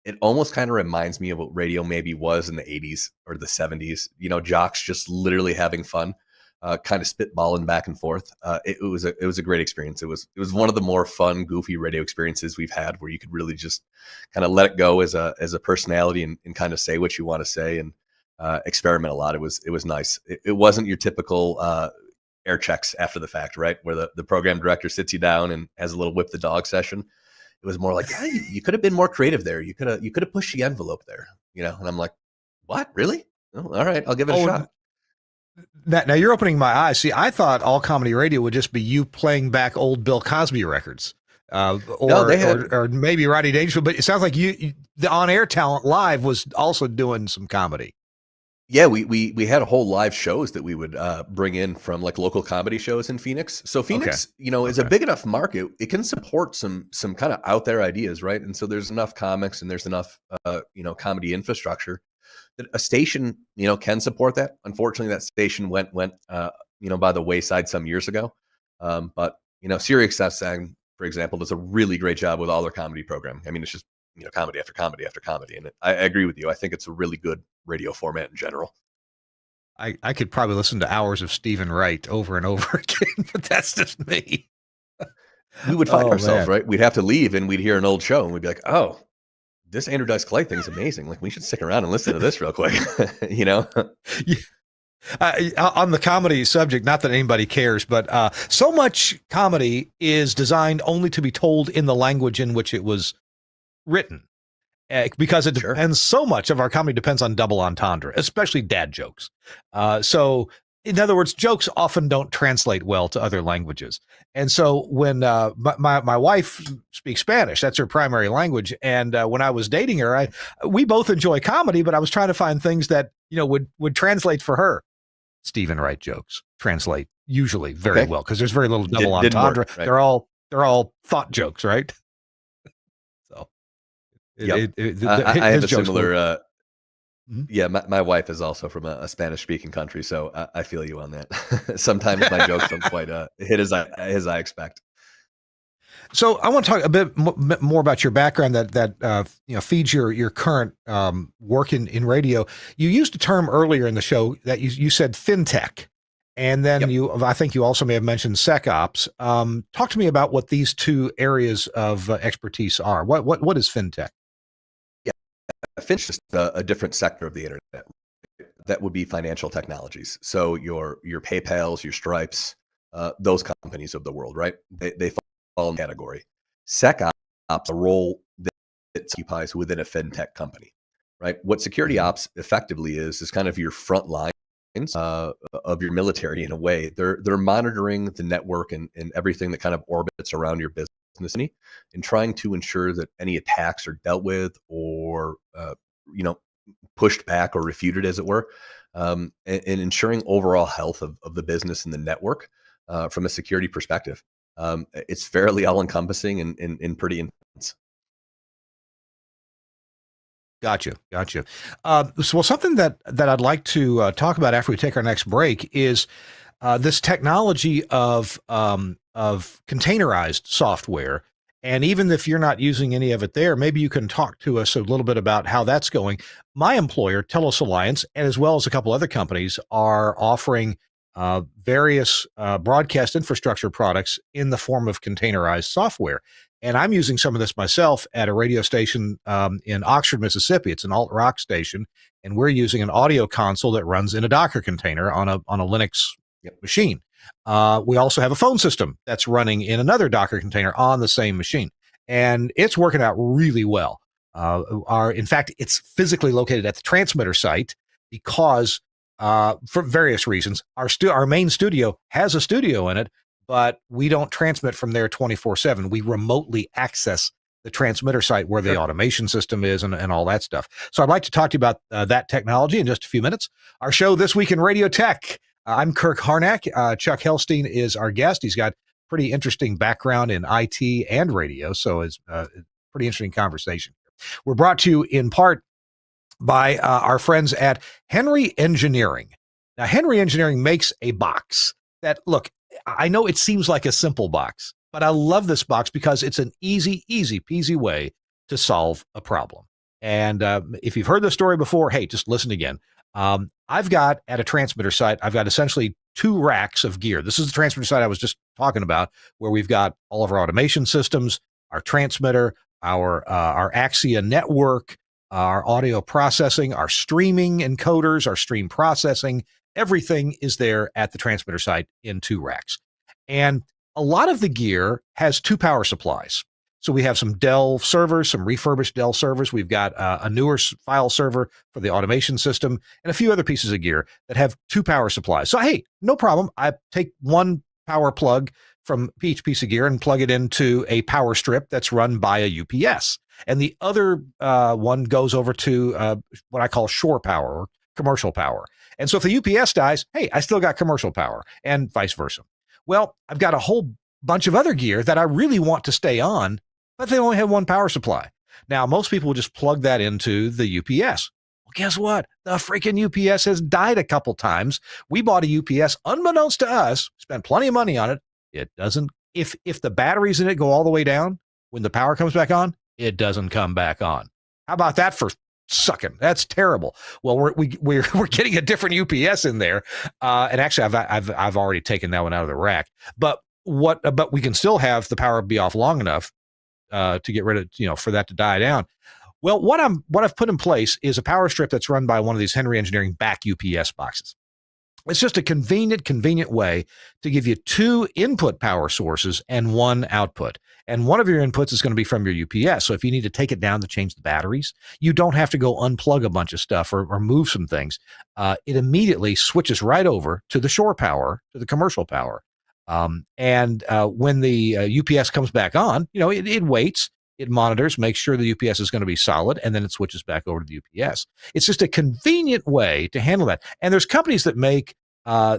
It almost kind of reminds me of what radio maybe was in the 80s or the 70s. Jocks just literally having fun, kind of spitballing back and forth. It was a great experience. It was one of the more fun, goofy radio experiences we've had, where you could really just kind of let it go as a personality and kind of say what you want to say and experiment a lot. It was nice. It wasn't your typical air checks after the fact, right? Where the program director sits you down and has a little whip the dog session. It was more like, you could have been more creative there. You could have pushed the envelope there, And I'm like, what? Really? Oh, all right, I'll give it a shot. Now you're opening my eyes. See, I thought All Comedy Radio would just be you playing back old Bill Cosby records, or maybe Rodney Dangerfield. But it sounds like the on-air talent live was also doing some comedy. Yeah, we had a whole live shows that we would bring in from like local comedy shows in Phoenix. So Phoenix, is a big enough market. It can support some kind of out there ideas, right? And so there's enough comics and there's enough comedy infrastructure that a station can support that. Unfortunately, that station went by the wayside some years ago. But Sirius XM, for example, does a really great job with all their comedy programming. I mean, it's just comedy after comedy after comedy, and I agree with you. I think it's a really good radio format in general. I could probably listen to hours of Stephen Wright over and over again, but that's just me. We would find ourselves, right? We'd have to leave and we'd hear an old show and we'd be like, oh, this Andrew Dice Clay thing's amazing. Like, we should stick around and listen to this real quick. Yeah. On the comedy subject, not that anybody cares, but so much comedy is designed only to be told in the language in which it was written. Because it depends, so much of our comedy depends on double entendre, especially dad jokes. So in other words, jokes often don't translate well to other languages. And so when my wife speaks Spanish, that's her primary language. And when I was dating her, we both enjoy comedy, but I was trying to find things that, would translate for her. Stephen Wright jokes translate usually very well because there's very little double entendre. Work, right? They're all thought jokes, right? So I have a similar. Yeah, my wife is also from a Spanish-speaking country, so I feel you on that. Sometimes my jokes don't quite hit as I expect. So I want to talk a bit more about your background that feeds your current work in radio. You used a term earlier in the show that you said fintech, and then I think you also may have mentioned SecOps. Talk to me about what these two areas of expertise are. What is fintech? Fintech is just a different sector of the internet. That would be financial technologies. So your PayPals, your Stripes, those companies of the world, right? They fall in the category. SecOps, a role that it occupies within a fintech company, right? What security ops effectively is kind of your front lines of your military in a way. They're monitoring the network and everything that kind of orbits around your business and trying to ensure that any attacks are dealt with or pushed back or refuted, as it were, and ensuring overall health of the business and the network from a security perspective. It's fairly all-encompassing and pretty intense. Gotcha. So something that I'd like to talk about after we take our next break is this technology of containerized software. And even if you're not using any of it there, maybe you can talk to us a little bit about how that's going. My employer, Telos Alliance, and as well as a couple other companies, are offering various broadcast infrastructure products in the form of containerized software. And I'm using some of this myself at a radio station in Oxford, Mississippi. It's an alt-rock station, and we're using an audio console that runs in a Docker container on a Linux machine. We also have a phone system that's running in another Docker container on the same machine, and it's working out really well. In fact, it's physically located at the transmitter site because for various reasons, our main studio has a studio in it, but we don't transmit from there 24/7. We remotely access the transmitter site where the automation system is and all that stuff. So I'd like to talk to you about that technology in just a few minutes. Our show This Week in Radio Tech. I'm Kirk Harnack. Chuck Helstein is our guest. He's got pretty interesting background in IT and radio, so it's a pretty interesting conversation. We're brought to you in part by our friends at Henry Engineering. Now, Henry Engineering makes a box that, look, I know it seems like a simple box, but I love this box because it's an easy peasy way to solve a problem. And if you've heard the story before, hey, just listen again. I've got at a transmitter site, I've got essentially 2 racks of gear. This is the transmitter site I was just talking about, where we've got all of our automation systems, our transmitter, our Axia network, our audio processing, our streaming encoders, our stream processing. Everything is there at the transmitter site in 2 racks. And a lot of the gear has 2 power supplies. So we have some Dell servers, some refurbished Dell servers. We've got a newer file server for the automation system and a few other pieces of gear that have 2 power supplies. So, hey, no problem. I take one power plug from each piece of gear and plug it into a power strip that's run by a UPS. And the other one goes over to what I call shore power or commercial power. And so if the UPS dies, hey, I still got commercial power and vice versa. Well, I've got a whole bunch of other gear that I really want to stay on, but they only have one power supply. Now, most people will just plug that into the UPS. Well, guess what? The freaking UPS has died a couple times. We bought a UPS unbeknownst to us, spent plenty of money on it. It doesn't, if the batteries in it go all the way down, when the power comes back on, it doesn't come back on. How about that for sucking? That's terrible. Well, we're getting a different UPS in there, and actually, I've already taken that one out of the rack. But we can still have the power be off long enough to get rid of, for that to die down. Well, what I've put in place is a power strip that's run by one of these Henry Engineering back UPS boxes. It's just a convenient way to give you two input power sources and one output. And one of your inputs is going to be from your UPS. So if you need to take it down to change the batteries, you don't have to go unplug a bunch of stuff or move some things. It immediately switches right over to the shore power, to the commercial power. And when the UPS comes back on, it waits. It monitors, makes sure the UPS is going to be solid, and then it switches back over to the UPS. It's just a convenient way to handle that. And there's companies that make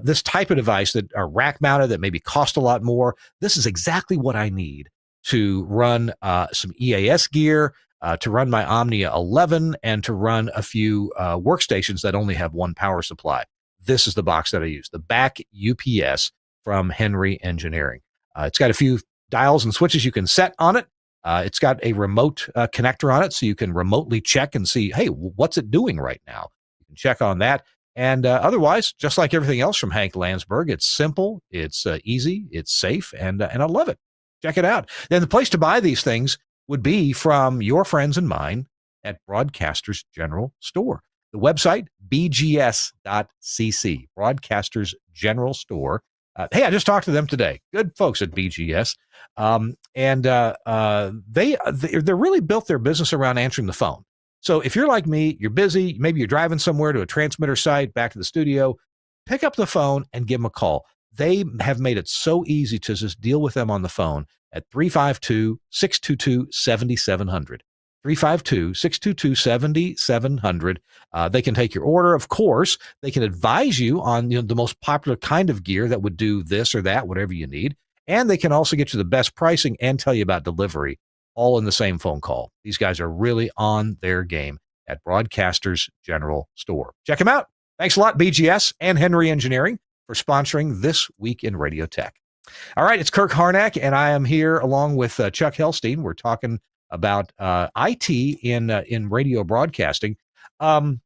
this type of device that are rack mounted that maybe cost a lot more. This is exactly what I need to run some EAS gear, to run my Omnia 11, and to run a few workstations that only have one power supply. This is the box that I use, the back UPS from Henry Engineering. It's got a few dials and switches you can set on it. It's got a remote connector on it, so you can remotely check and see, hey, what's it doing right now? You can check on that. And otherwise, just like everything else from Hank Landsberg, it's simple, it's easy, it's safe, and I love it. Check it out. Then the place to buy these things would be from your friends and mine at Broadcasters General Store. The website, bgs.cc, Broadcasters General Store. Hey, I just talked to them today. Good folks at BGS. They're really built their business around answering the phone. So if you're like me, you're busy, maybe you're driving somewhere to a transmitter site, back to the studio, pick up the phone and give them a call. They have made it so easy to just deal with them on the phone at 352-622-7700. 352-622-7700. They can take your order, of course. They can advise you on the most popular kind of gear that would do this or that, whatever you need. And they can also get you the best pricing and tell you about delivery, all in the same phone call. These guys are really on their game at Broadcasters General Store. Check them out. Thanks a lot, BGS and Henry Engineering, for sponsoring This Week in Radio Tech. All right, it's Kirk Harnack, and I am here along with Chuck Helstein. We're talking about IT in radio broadcasting. We covered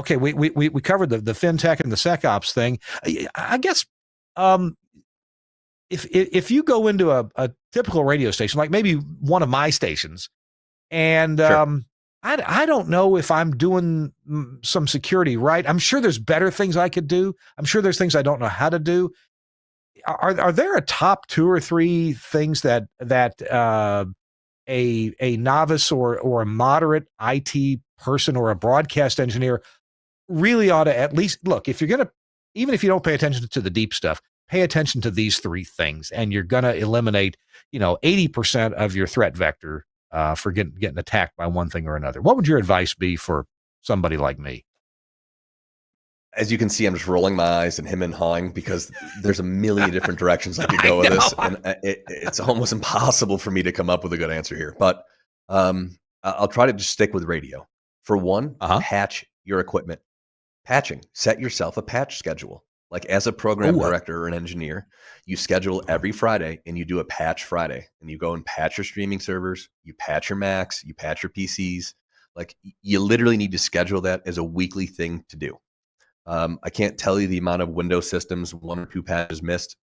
the fintech and the SecOps thing. I guess if you go into a typical radio station, like maybe one of my stations, and sure. I don't know if I'm doing some security right. I'm sure there's better things I could do. I'm sure there's things I don't know how to do. Are there a top two or three things that a novice or a moderate IT person or a broadcast engineer really ought to at least look? If you're going to, even if you don't pay attention to the deep stuff, pay attention to these three things, and you're going to eliminate 80% of your threat vector for getting attacked by one thing or another. What would your advice be for somebody like me? As you can see, I'm just rolling my eyes and him and hawing because there's a million different directions I could go with this, and it's almost impossible for me to come up with a good answer here. But I'll try to just stick with radio. For one, patch your equipment. Patching. Set yourself a patch schedule. Like as a program director or an engineer, you schedule every Friday and you do a patch Friday, and you go and patch your streaming servers, you patch your Macs, you patch your PCs. Like you literally need to schedule that as a weekly thing to do. I can't tell you the amount of Windows systems 1 or 2 patches missed.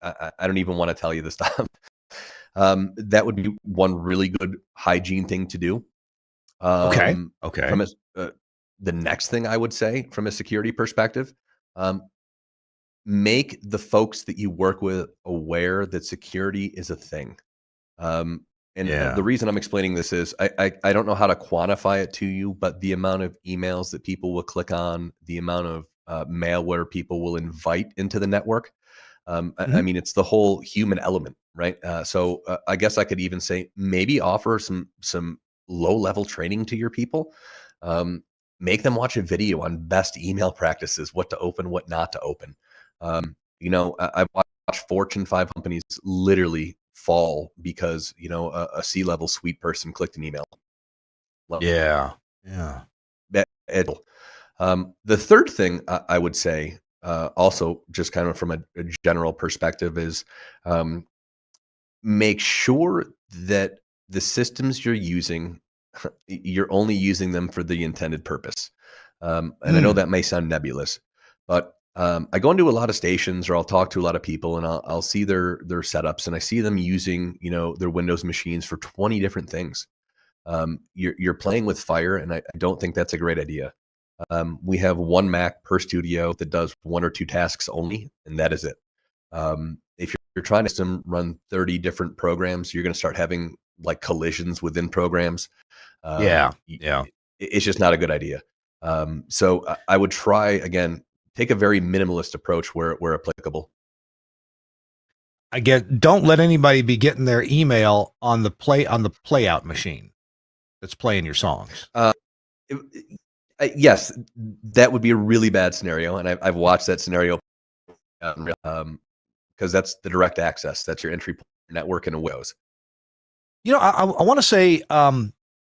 I don't even want to tell you the stuff. That would be one really good hygiene thing to do. Okay. From the next thing I would say from a security perspective, make the folks that you work with aware that security is a thing. The reason I'm explaining this is I don't know how to quantify it to you, but the amount of emails that people will click on, the amount of malware people will invite into the network. I mean, it's the whole human element, right? So I guess I could even say maybe offer some low-level training to your people. Make them watch a video on best email practices, what to open, what not to open. I've watched Fortune 5 companies literally fall because a C-level suite person clicked an email. Yeah. The third thing I would say, also just kind of from a general perspective, is make sure that the systems you're using, you're only using them for the intended purpose. And I know that may sound nebulous, but I go into a lot of stations, or I'll talk to a lot of people, and I'll see their setups, and I see them using their Windows machines for 20 different things. You're playing with fire, and I don't think that's a great idea. We have one Mac per studio that does 1 or 2 tasks only, and that is it. If you're trying to run 30 different programs, you're going to start having like collisions within programs. Yeah. Yeah. It's just not a good idea. So I would try again, take a very minimalist approach where applicable. Don't let anybody be getting their email on the playout machine that's playing your songs. Yes, that would be a really bad scenario, and I've watched that scenario because that's the direct access. That's your entry point network in Windows. I want to say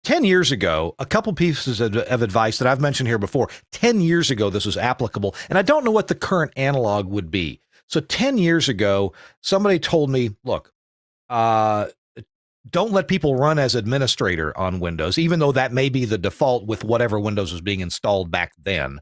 10 years ago, a couple pieces of advice that I've mentioned here before. 10 years ago, this was applicable, and I don't know what the current analog would be. So 10 years ago, somebody told me, look, don't let people run as administrator on Windows, even though that may be the default with whatever Windows was being installed back then.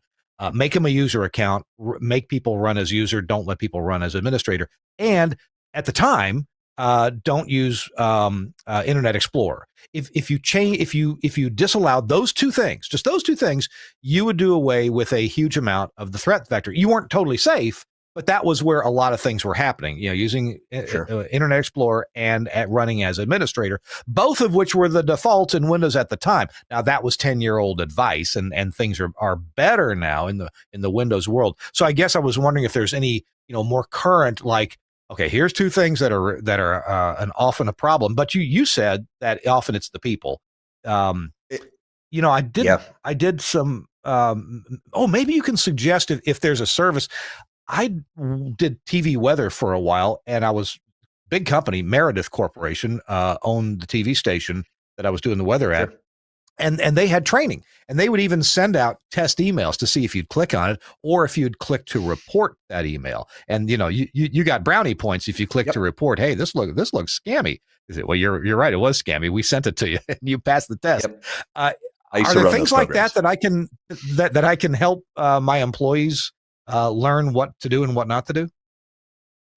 Make them a user account, make people run as user, don't let people run as administrator. And at the time, don't use Internet Explorer. If you disallowed those two things, just those two things, you would do away with a huge amount of the threat vector. You weren't totally safe, but that was where a lot of things were happening, using Internet Explorer and running as administrator, both of which were the defaults in Windows at the time. Now that was 10-year-old advice, and things are better now in the Windows world. So I guess I was wondering if there's any, more current, like, okay, here's two things that are an often a problem, but you said that often it's the people. I did some, maybe you can suggest if there's a service. I did TV weather for a while, and I was big company, Meredith Corporation, owned the TV station that I was doing the weather at. And they had training, and they would even send out test emails to see if you'd click on it or if you'd click to report that email. And you got brownie points if you click to report. Hey, this looks scammy. Is it? Well, you're right. It was scammy. We sent it to you, and you passed the test. Are there things like that I can that I can help my employees learn what to do and what not to do?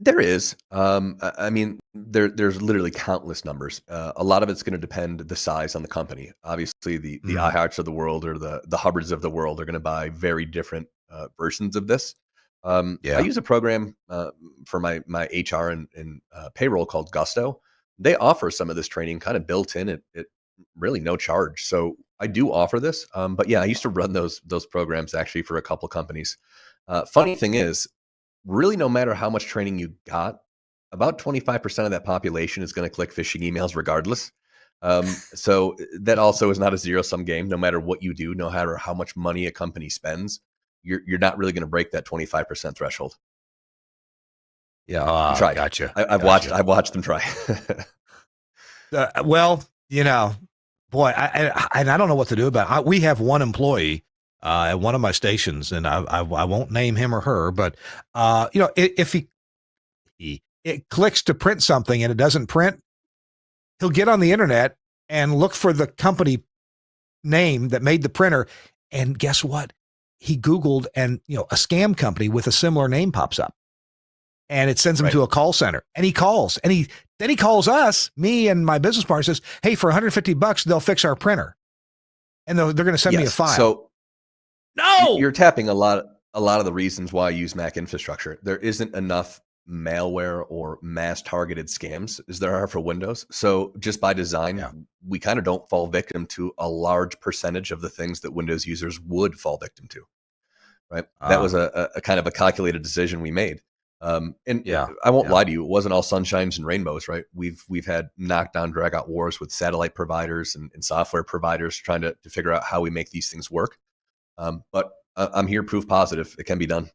There is. I mean, there's literally countless numbers. A lot of it's going to depend the size on the company. Obviously, the iHearts of the world or the Hubbards of the world are going to buy very different versions of this. I use a program for my HR and payroll called Gusto. They offer some of this training kind of built in at really no charge. So I do offer this. But yeah, I used to run those programs actually for a couple companies. Funny thing is, really, no matter how much training you got, about 25% of that population is going to click phishing emails regardless. So that also is not a zero-sum game. No matter what you do, no matter how much money a company spends, you're not really going to break that 25% threshold. Yeah, try. Gotcha. I've watched them try. Well, boy, I don't know what to do about it. We have one employee at one of my stations, and I won't name him or her, but if he clicks to print something and it doesn't print, he'll get on the internet and look for the company name that made the printer, and guess what? He Googled, and a scam company with a similar name pops up, and it sends him to a call center, and he calls, and then he calls us, me and my business partner, says, "Hey, for $150, they'll fix our printer, and they're going to send me a file." So no, you're tapping a lot of the reasons why I use Mac infrastructure. There isn't enough malware or mass targeted scams as there are for Windows. So just by design, we kind of don't fall victim to a large percentage of the things that Windows users would fall victim to. Right. That was a kind of a calculated decision we made. I won't lie to you. It wasn't all sunshines and rainbows, right? We've had knockdown, drag out wars with satellite providers and software providers trying to figure out how we make these things work. But I'm here proof positive it can be done.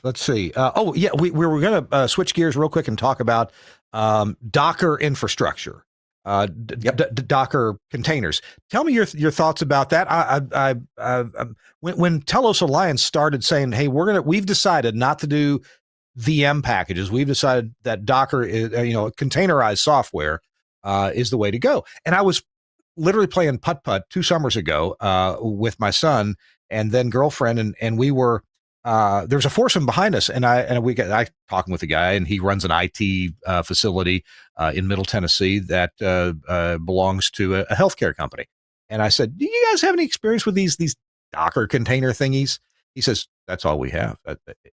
Let's see. We were going to switch gears real quick and talk about Docker infrastructure, Docker containers. Tell me your thoughts about that. When Telos Alliance started saying, "Hey, we've decided not to do VM packages. We've decided that Docker is, containerized software is the way to go." And I was literally playing putt-putt 2 summers ago with my son and then girlfriend, and we were there's a foursome behind us, and I talking with a guy, and he runs an IT facility in Middle Tennessee that belongs to a healthcare company. And I said, "Do you guys have any experience with these Docker container thingies?" He says, "That's all we have.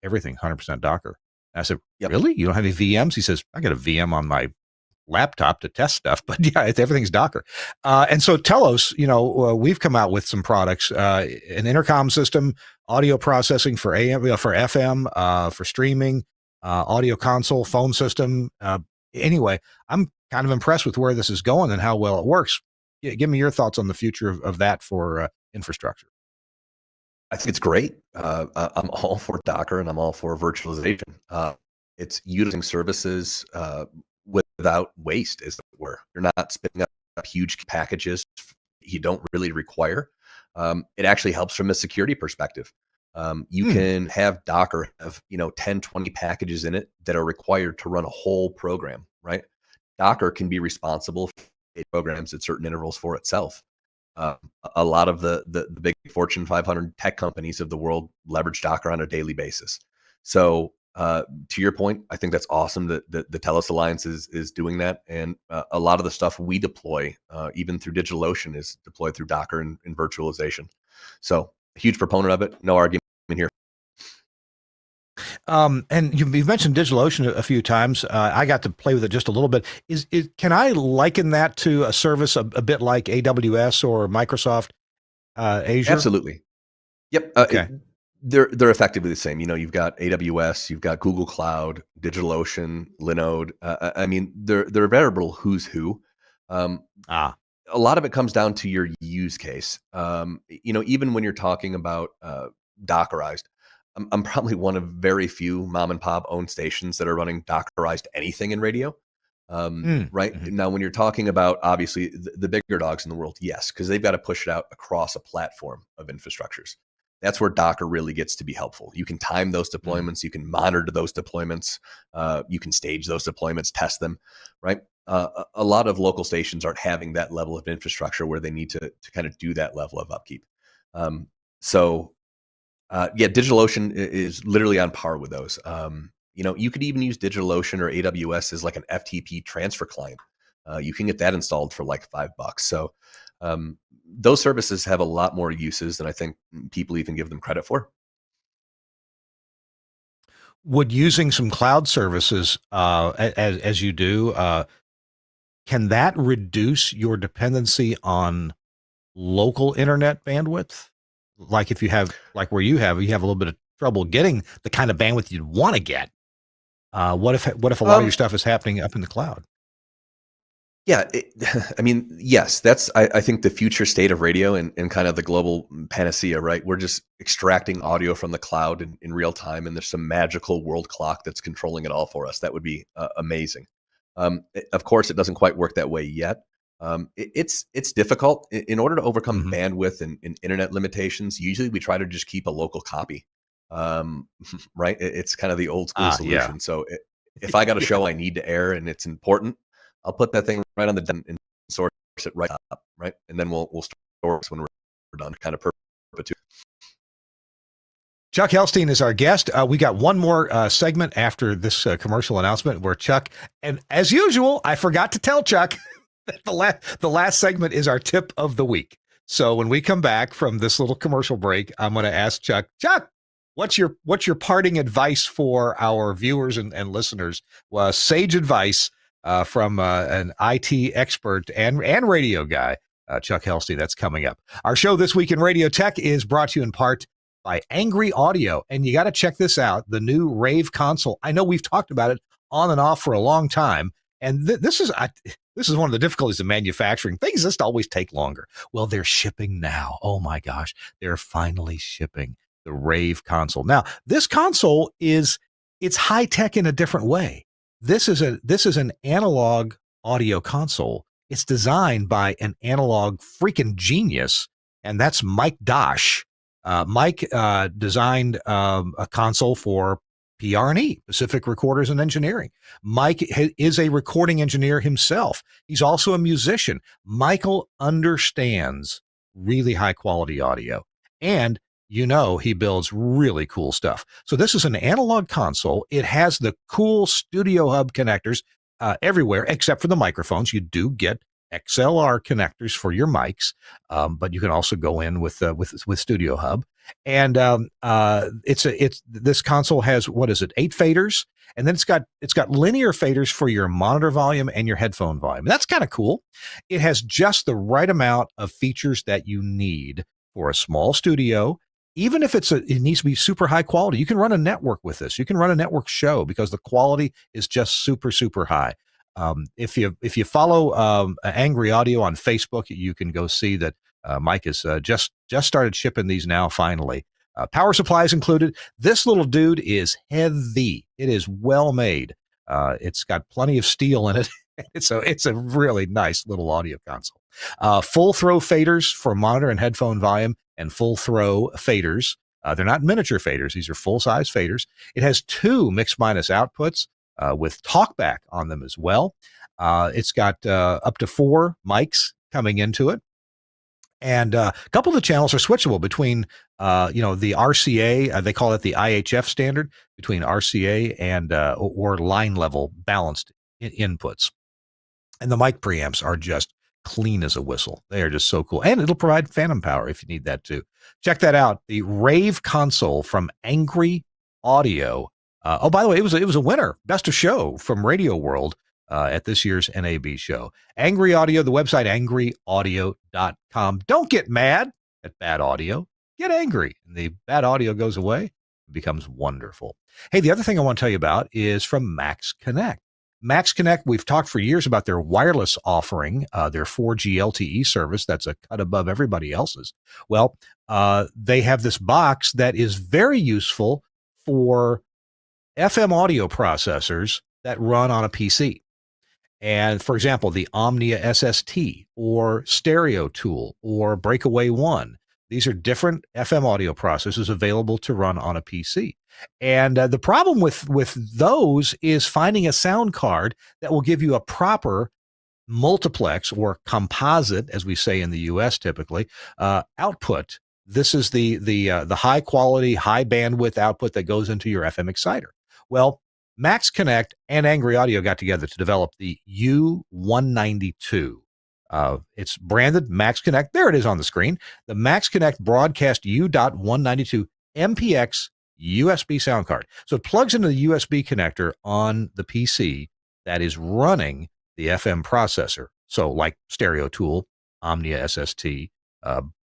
Everything 100% Docker." And I said, Yep. "Really? You don't have any VMs?" He says, "I got a VM on my laptop to test stuff, but yeah, everything's Docker." And so Telos, we've come out with some products, an intercom system, audio processing for AM, for FM, for streaming, audio console, phone system. Anyway, I'm kind of impressed with where this is going and how well it works. Give me your thoughts on the future of that for infrastructure. I think it's great. I'm all for Docker and I'm all for virtualization. It's using services without waste, as it were. You're not spinning up huge packages you don't really require. It actually helps from a security perspective. You can have Docker have 10, 20 packages in it that are required to run a whole program, right? Docker can be responsible for programs at certain intervals for itself. Uh, a lot of the big Fortune 500 tech companies of the world leverage Docker on a daily basis. So to your point, I think that's awesome that the Telos Alliance is doing that, and a lot of the stuff we deploy, even through DigitalOcean, is deployed through Docker and virtualization. So a huge proponent of it. No argument here. And you've mentioned DigitalOcean a few times. I got to play with it just a little bit. Can I liken that to a service a bit like AWS or Microsoft Azure? Absolutely. Yep. Okay. They're effectively the same. You've got AWS, you've got Google Cloud, DigitalOcean, Linode. I mean, they're a veritable who's who. A lot of it comes down to your use case. Even when you're talking about Dockerized, I'm probably one of very few mom and pop owned stations that are running Dockerized anything in radio. Right now, when you're talking about obviously the bigger dogs in the world, yes, because they've got to push it out across a platform of infrastructures. That's where Docker really gets to be helpful. You can time those deployments, you can monitor those deployments, you can stage those deployments, test them, right? A lot of local stations aren't having that level of infrastructure where they need to kind of do that level of upkeep. DigitalOcean is literally on par with those. You could even use DigitalOcean or AWS as like an FTP transfer client. You can get that installed for like $5. So those services have a lot more uses than I think people even give them credit for. Would using some cloud services, as you do, can that reduce your dependency on local internet bandwidth? Like if you have, like where you have a little bit of trouble getting the kind of bandwidth you'd want to get. What if a lot of your stuff is happening up in the cloud? Yeah, yes, that's I think the future state of radio and kind of the global panacea, right? We're just extracting audio from the cloud in real time, and there's some magical world clock that's controlling it all for us. That would be amazing. Of course, it doesn't quite work that way yet. It's difficult in order to overcome bandwidth and internet limitations. Usually, we try to just keep a local copy, right? It's kind of the old school solution. Yeah. So if I got a show I need to air and it's important, I'll put that thing right on the den and source it right up, right? And then we'll store it when we're done, kind of perpetuity. Chuck Helstein is our guest. We got one more segment after this commercial announcement where Chuck, and as usual, I forgot to tell Chuck that the last segment is our tip of the week. So when we come back from this little commercial break, I'm going to ask Chuck, what's your parting advice for our viewers and listeners? Sage advice from an IT expert and radio guy, Chuck Helstein. That's coming up. Our show This Week in Radio Tech is brought to you in part by Angry Audio. And you got to check this out, the new Rave console. I know we've talked about it on and off for a long time. And this is one of the difficulties of manufacturing. Things just always take longer. Well, they're shipping now. Oh my gosh, they're finally shipping the Rave console. Now, this console it's high tech in a different way. This is an analog audio console. It's designed by an analog freaking genius, and that's Mike Dosh. Mike designed a console for PR&E, Pacific Recorders and Engineering. Mike is a recording engineer himself. He's also a musician. Michael understands really high quality audio, and you know he builds really cool stuff. So this is an analog console. It has the cool Studio Hub connectors everywhere, except for the microphones. You do get XLR connectors for your mics, but you can also go in with Studio Hub. And this console has, what is it, 8 faders, and then it's got linear faders for your monitor volume and your headphone volume. That's kind of cool. It has just the right amount of features that you need for a small studio. Even if it needs to be super high quality, you can run a network with this. You can run a network show because the quality is just super, super high. If you follow Angry Audio on Facebook, you can go see that Mike has just started shipping these now. Finally, power supply is included. This little dude is heavy. It is well made. It's got plenty of steel in it. It's a really nice little audio console. Full throw faders for monitor and headphone volume, and full throw faders. They're not miniature faders. These are full size faders. It has 2 mix minus outputs with talkback on them as well. It's got up to 4 mics coming into it. And a couple of the channels are switchable between, the RCA, they call it the IHF standard, between RCA and or line level balanced inputs. And the mic preamps are just clean as a whistle. They are just so cool. And it'll provide phantom power if you need that too. Check that out. The Rave console from Angry Audio. By the way, it was a winner, best of show from Radio World at this year's NAB show. Angry Audio, the website angryaudio.com. Don't get mad at bad audio. Get angry. And the bad audio goes away. It becomes wonderful. Hey, the other thing I want to tell you about is from Max Connect. Max Connect, we've talked for years about their wireless offering, their 4G LTE service that's a cut above everybody else's. Well, they have this box that is very useful for FM audio processors that run on a PC. And for example, the Omnia SST or Stereo Tool or Breakaway One. These are different FM audio processors available to run on a PC. And the problem with those is finding a sound card that will give you a proper multiplex or composite, as we say in the US typically, output. This is the high quality, high bandwidth output that goes into your FM exciter. Well, Max Connect and Angry Audio got together to develop the U192. It's branded Max Connect. There it is on the screen. The Max Connect Broadcast U.192 MPX USB sound card. So it plugs into the USB connector on the PC that is running the FM processor. So like Stereo Tool, Omnia SST,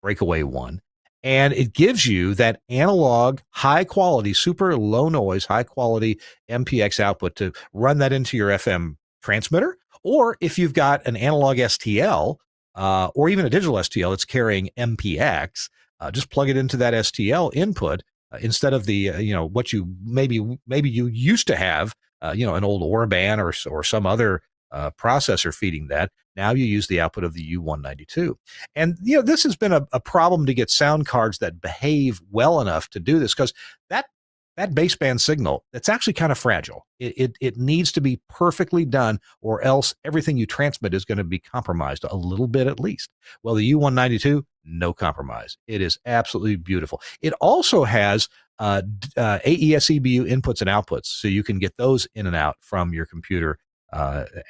Breakaway One. And it gives you that analog, high quality, super low noise, high quality MPX output to run that into your FM transmitter. Or if you've got an analog STL or even a digital STL that's carrying MPX, just plug it into that STL input instead of the, what you maybe you used to have, an old Orban or some other processor feeding that. Now you use the output of the U192. And, this has been a problem to get sound cards that behave well enough to do this, because that baseband signal, that's actually kind of fragile. It needs to be perfectly done, or else everything you transmit is going to be compromised a little bit at least. Well, the U192, no compromise. It is absolutely beautiful. It also has AES-EBU inputs and outputs, so you can get those in and out from your computer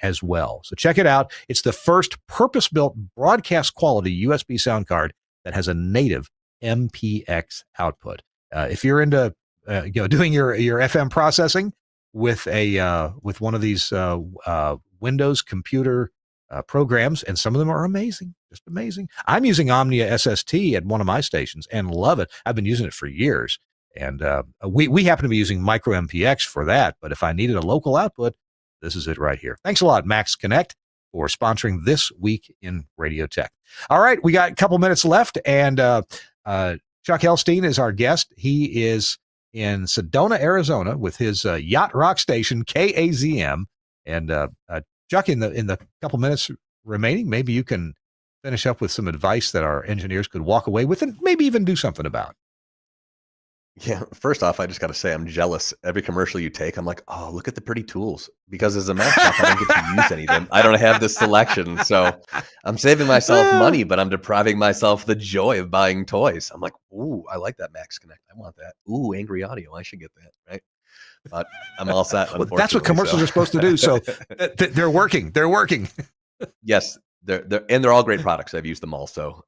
as well. So check it out. It's the first purpose-built broadcast quality USB sound card that has a native MPX output. If you're into doing your FM processing with one of these Windows computer programs, and some of them are amazing, just amazing. I'm using Omnia SST at one of my stations and love it. I've been using it for years, and we happen to be using Micro MPX for that. But if I needed a local output, this is it right here. Thanks a lot, Max Connect, for sponsoring This Week in Radio Tech. All right, we got a couple minutes left, and Chuck Helstein is our guest. He is in Sedona, Arizona, with his yacht rock station KAZM. And Chuck, in the couple minutes remaining, maybe you can finish up with some advice that our engineers could walk away with and maybe even do something about. Yeah, first off, I just got to say I'm jealous. Every commercial you take, I'm like, oh, look at the pretty tools. Because as a Mac shop, I don't get to use any of them. I don't have this selection. So I'm saving myself money, but I'm depriving myself the joy of buying toys. I'm like, ooh, I like that Max Connect. I want that. Ooh, Angry Audio. I should get that, right? But I'm all set, Well, unfortunately. that's what commercials are supposed to do. So they're working. They're working. Yes, they're all great products. I've used them all. So,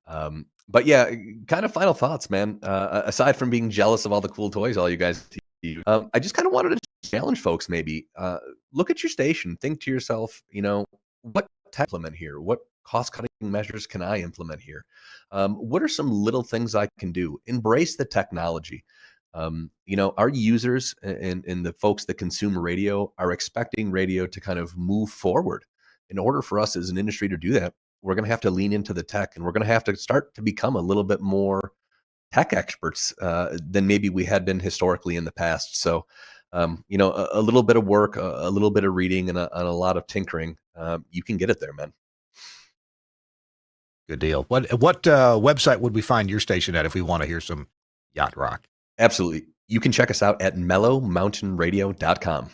but yeah, kind of final thoughts, man. Aside from being jealous of all the cool toys all you guys do, I just kind of wanted to challenge folks. Maybe look at your station. Think to yourself, what to implement here? What cost-cutting measures can I implement here? What are some little things I can do? Embrace the technology. Our users and the folks that consume radio are expecting radio to kind of move forward. In order for us as an industry to do that, we're going to have to lean into the tech, and we're going to have to start to become a little bit more tech experts than maybe we had been historically in the past. So, a little bit of work, a little bit of reading, and a lot of tinkering, you can get it there, man. Good deal. What website would we find your station at if we want to hear some yacht rock? Absolutely. You can check us out at mellowmountainradio.com.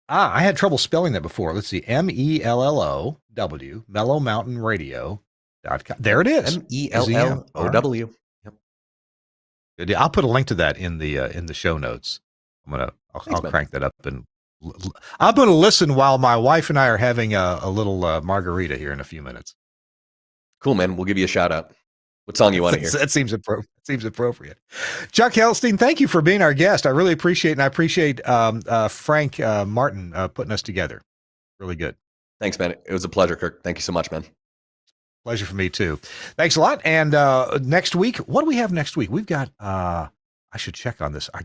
I had trouble spelling that before. Let's see. MELLOW, mellowmountainradio.com. There it is. MELLOW. Yep. Good deal. I'll put a link to that in the show notes. I'll crank that up, and I'm going to listen while my wife and I are having a little margarita here in a few minutes. Cool, man. We'll give you a shout out. What song you want to hear? That seems appropriate. Chuck Helstein, thank you for being our guest. I really appreciate it, and I appreciate Frank Martin putting us together. Really good. Thanks, man. It was a pleasure, Kirk. Thank you so much, man. Pleasure for me, too. Thanks a lot. And next week, what do we have next week? We've got, I should check on this. I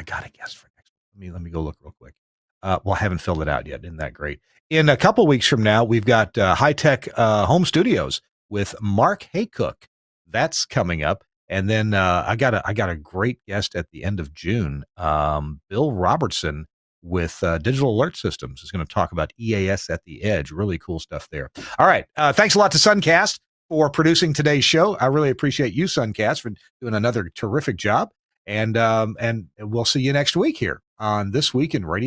got a guest for next week. Let me go look real quick. I haven't filled it out yet. Isn't that great? In a couple weeks from now, we've got High-Tech Home Studios with Mark Haycook. That's coming up. And then I got a great guest at the end of June. Bill Robertson with Digital Alert Systems is going to talk about EAS at the Edge. Really cool stuff there. All right. Thanks a lot to Suncast for producing today's show. I really appreciate you, Suncast, for doing another terrific job. And we'll see you next week here on This Week in Radio.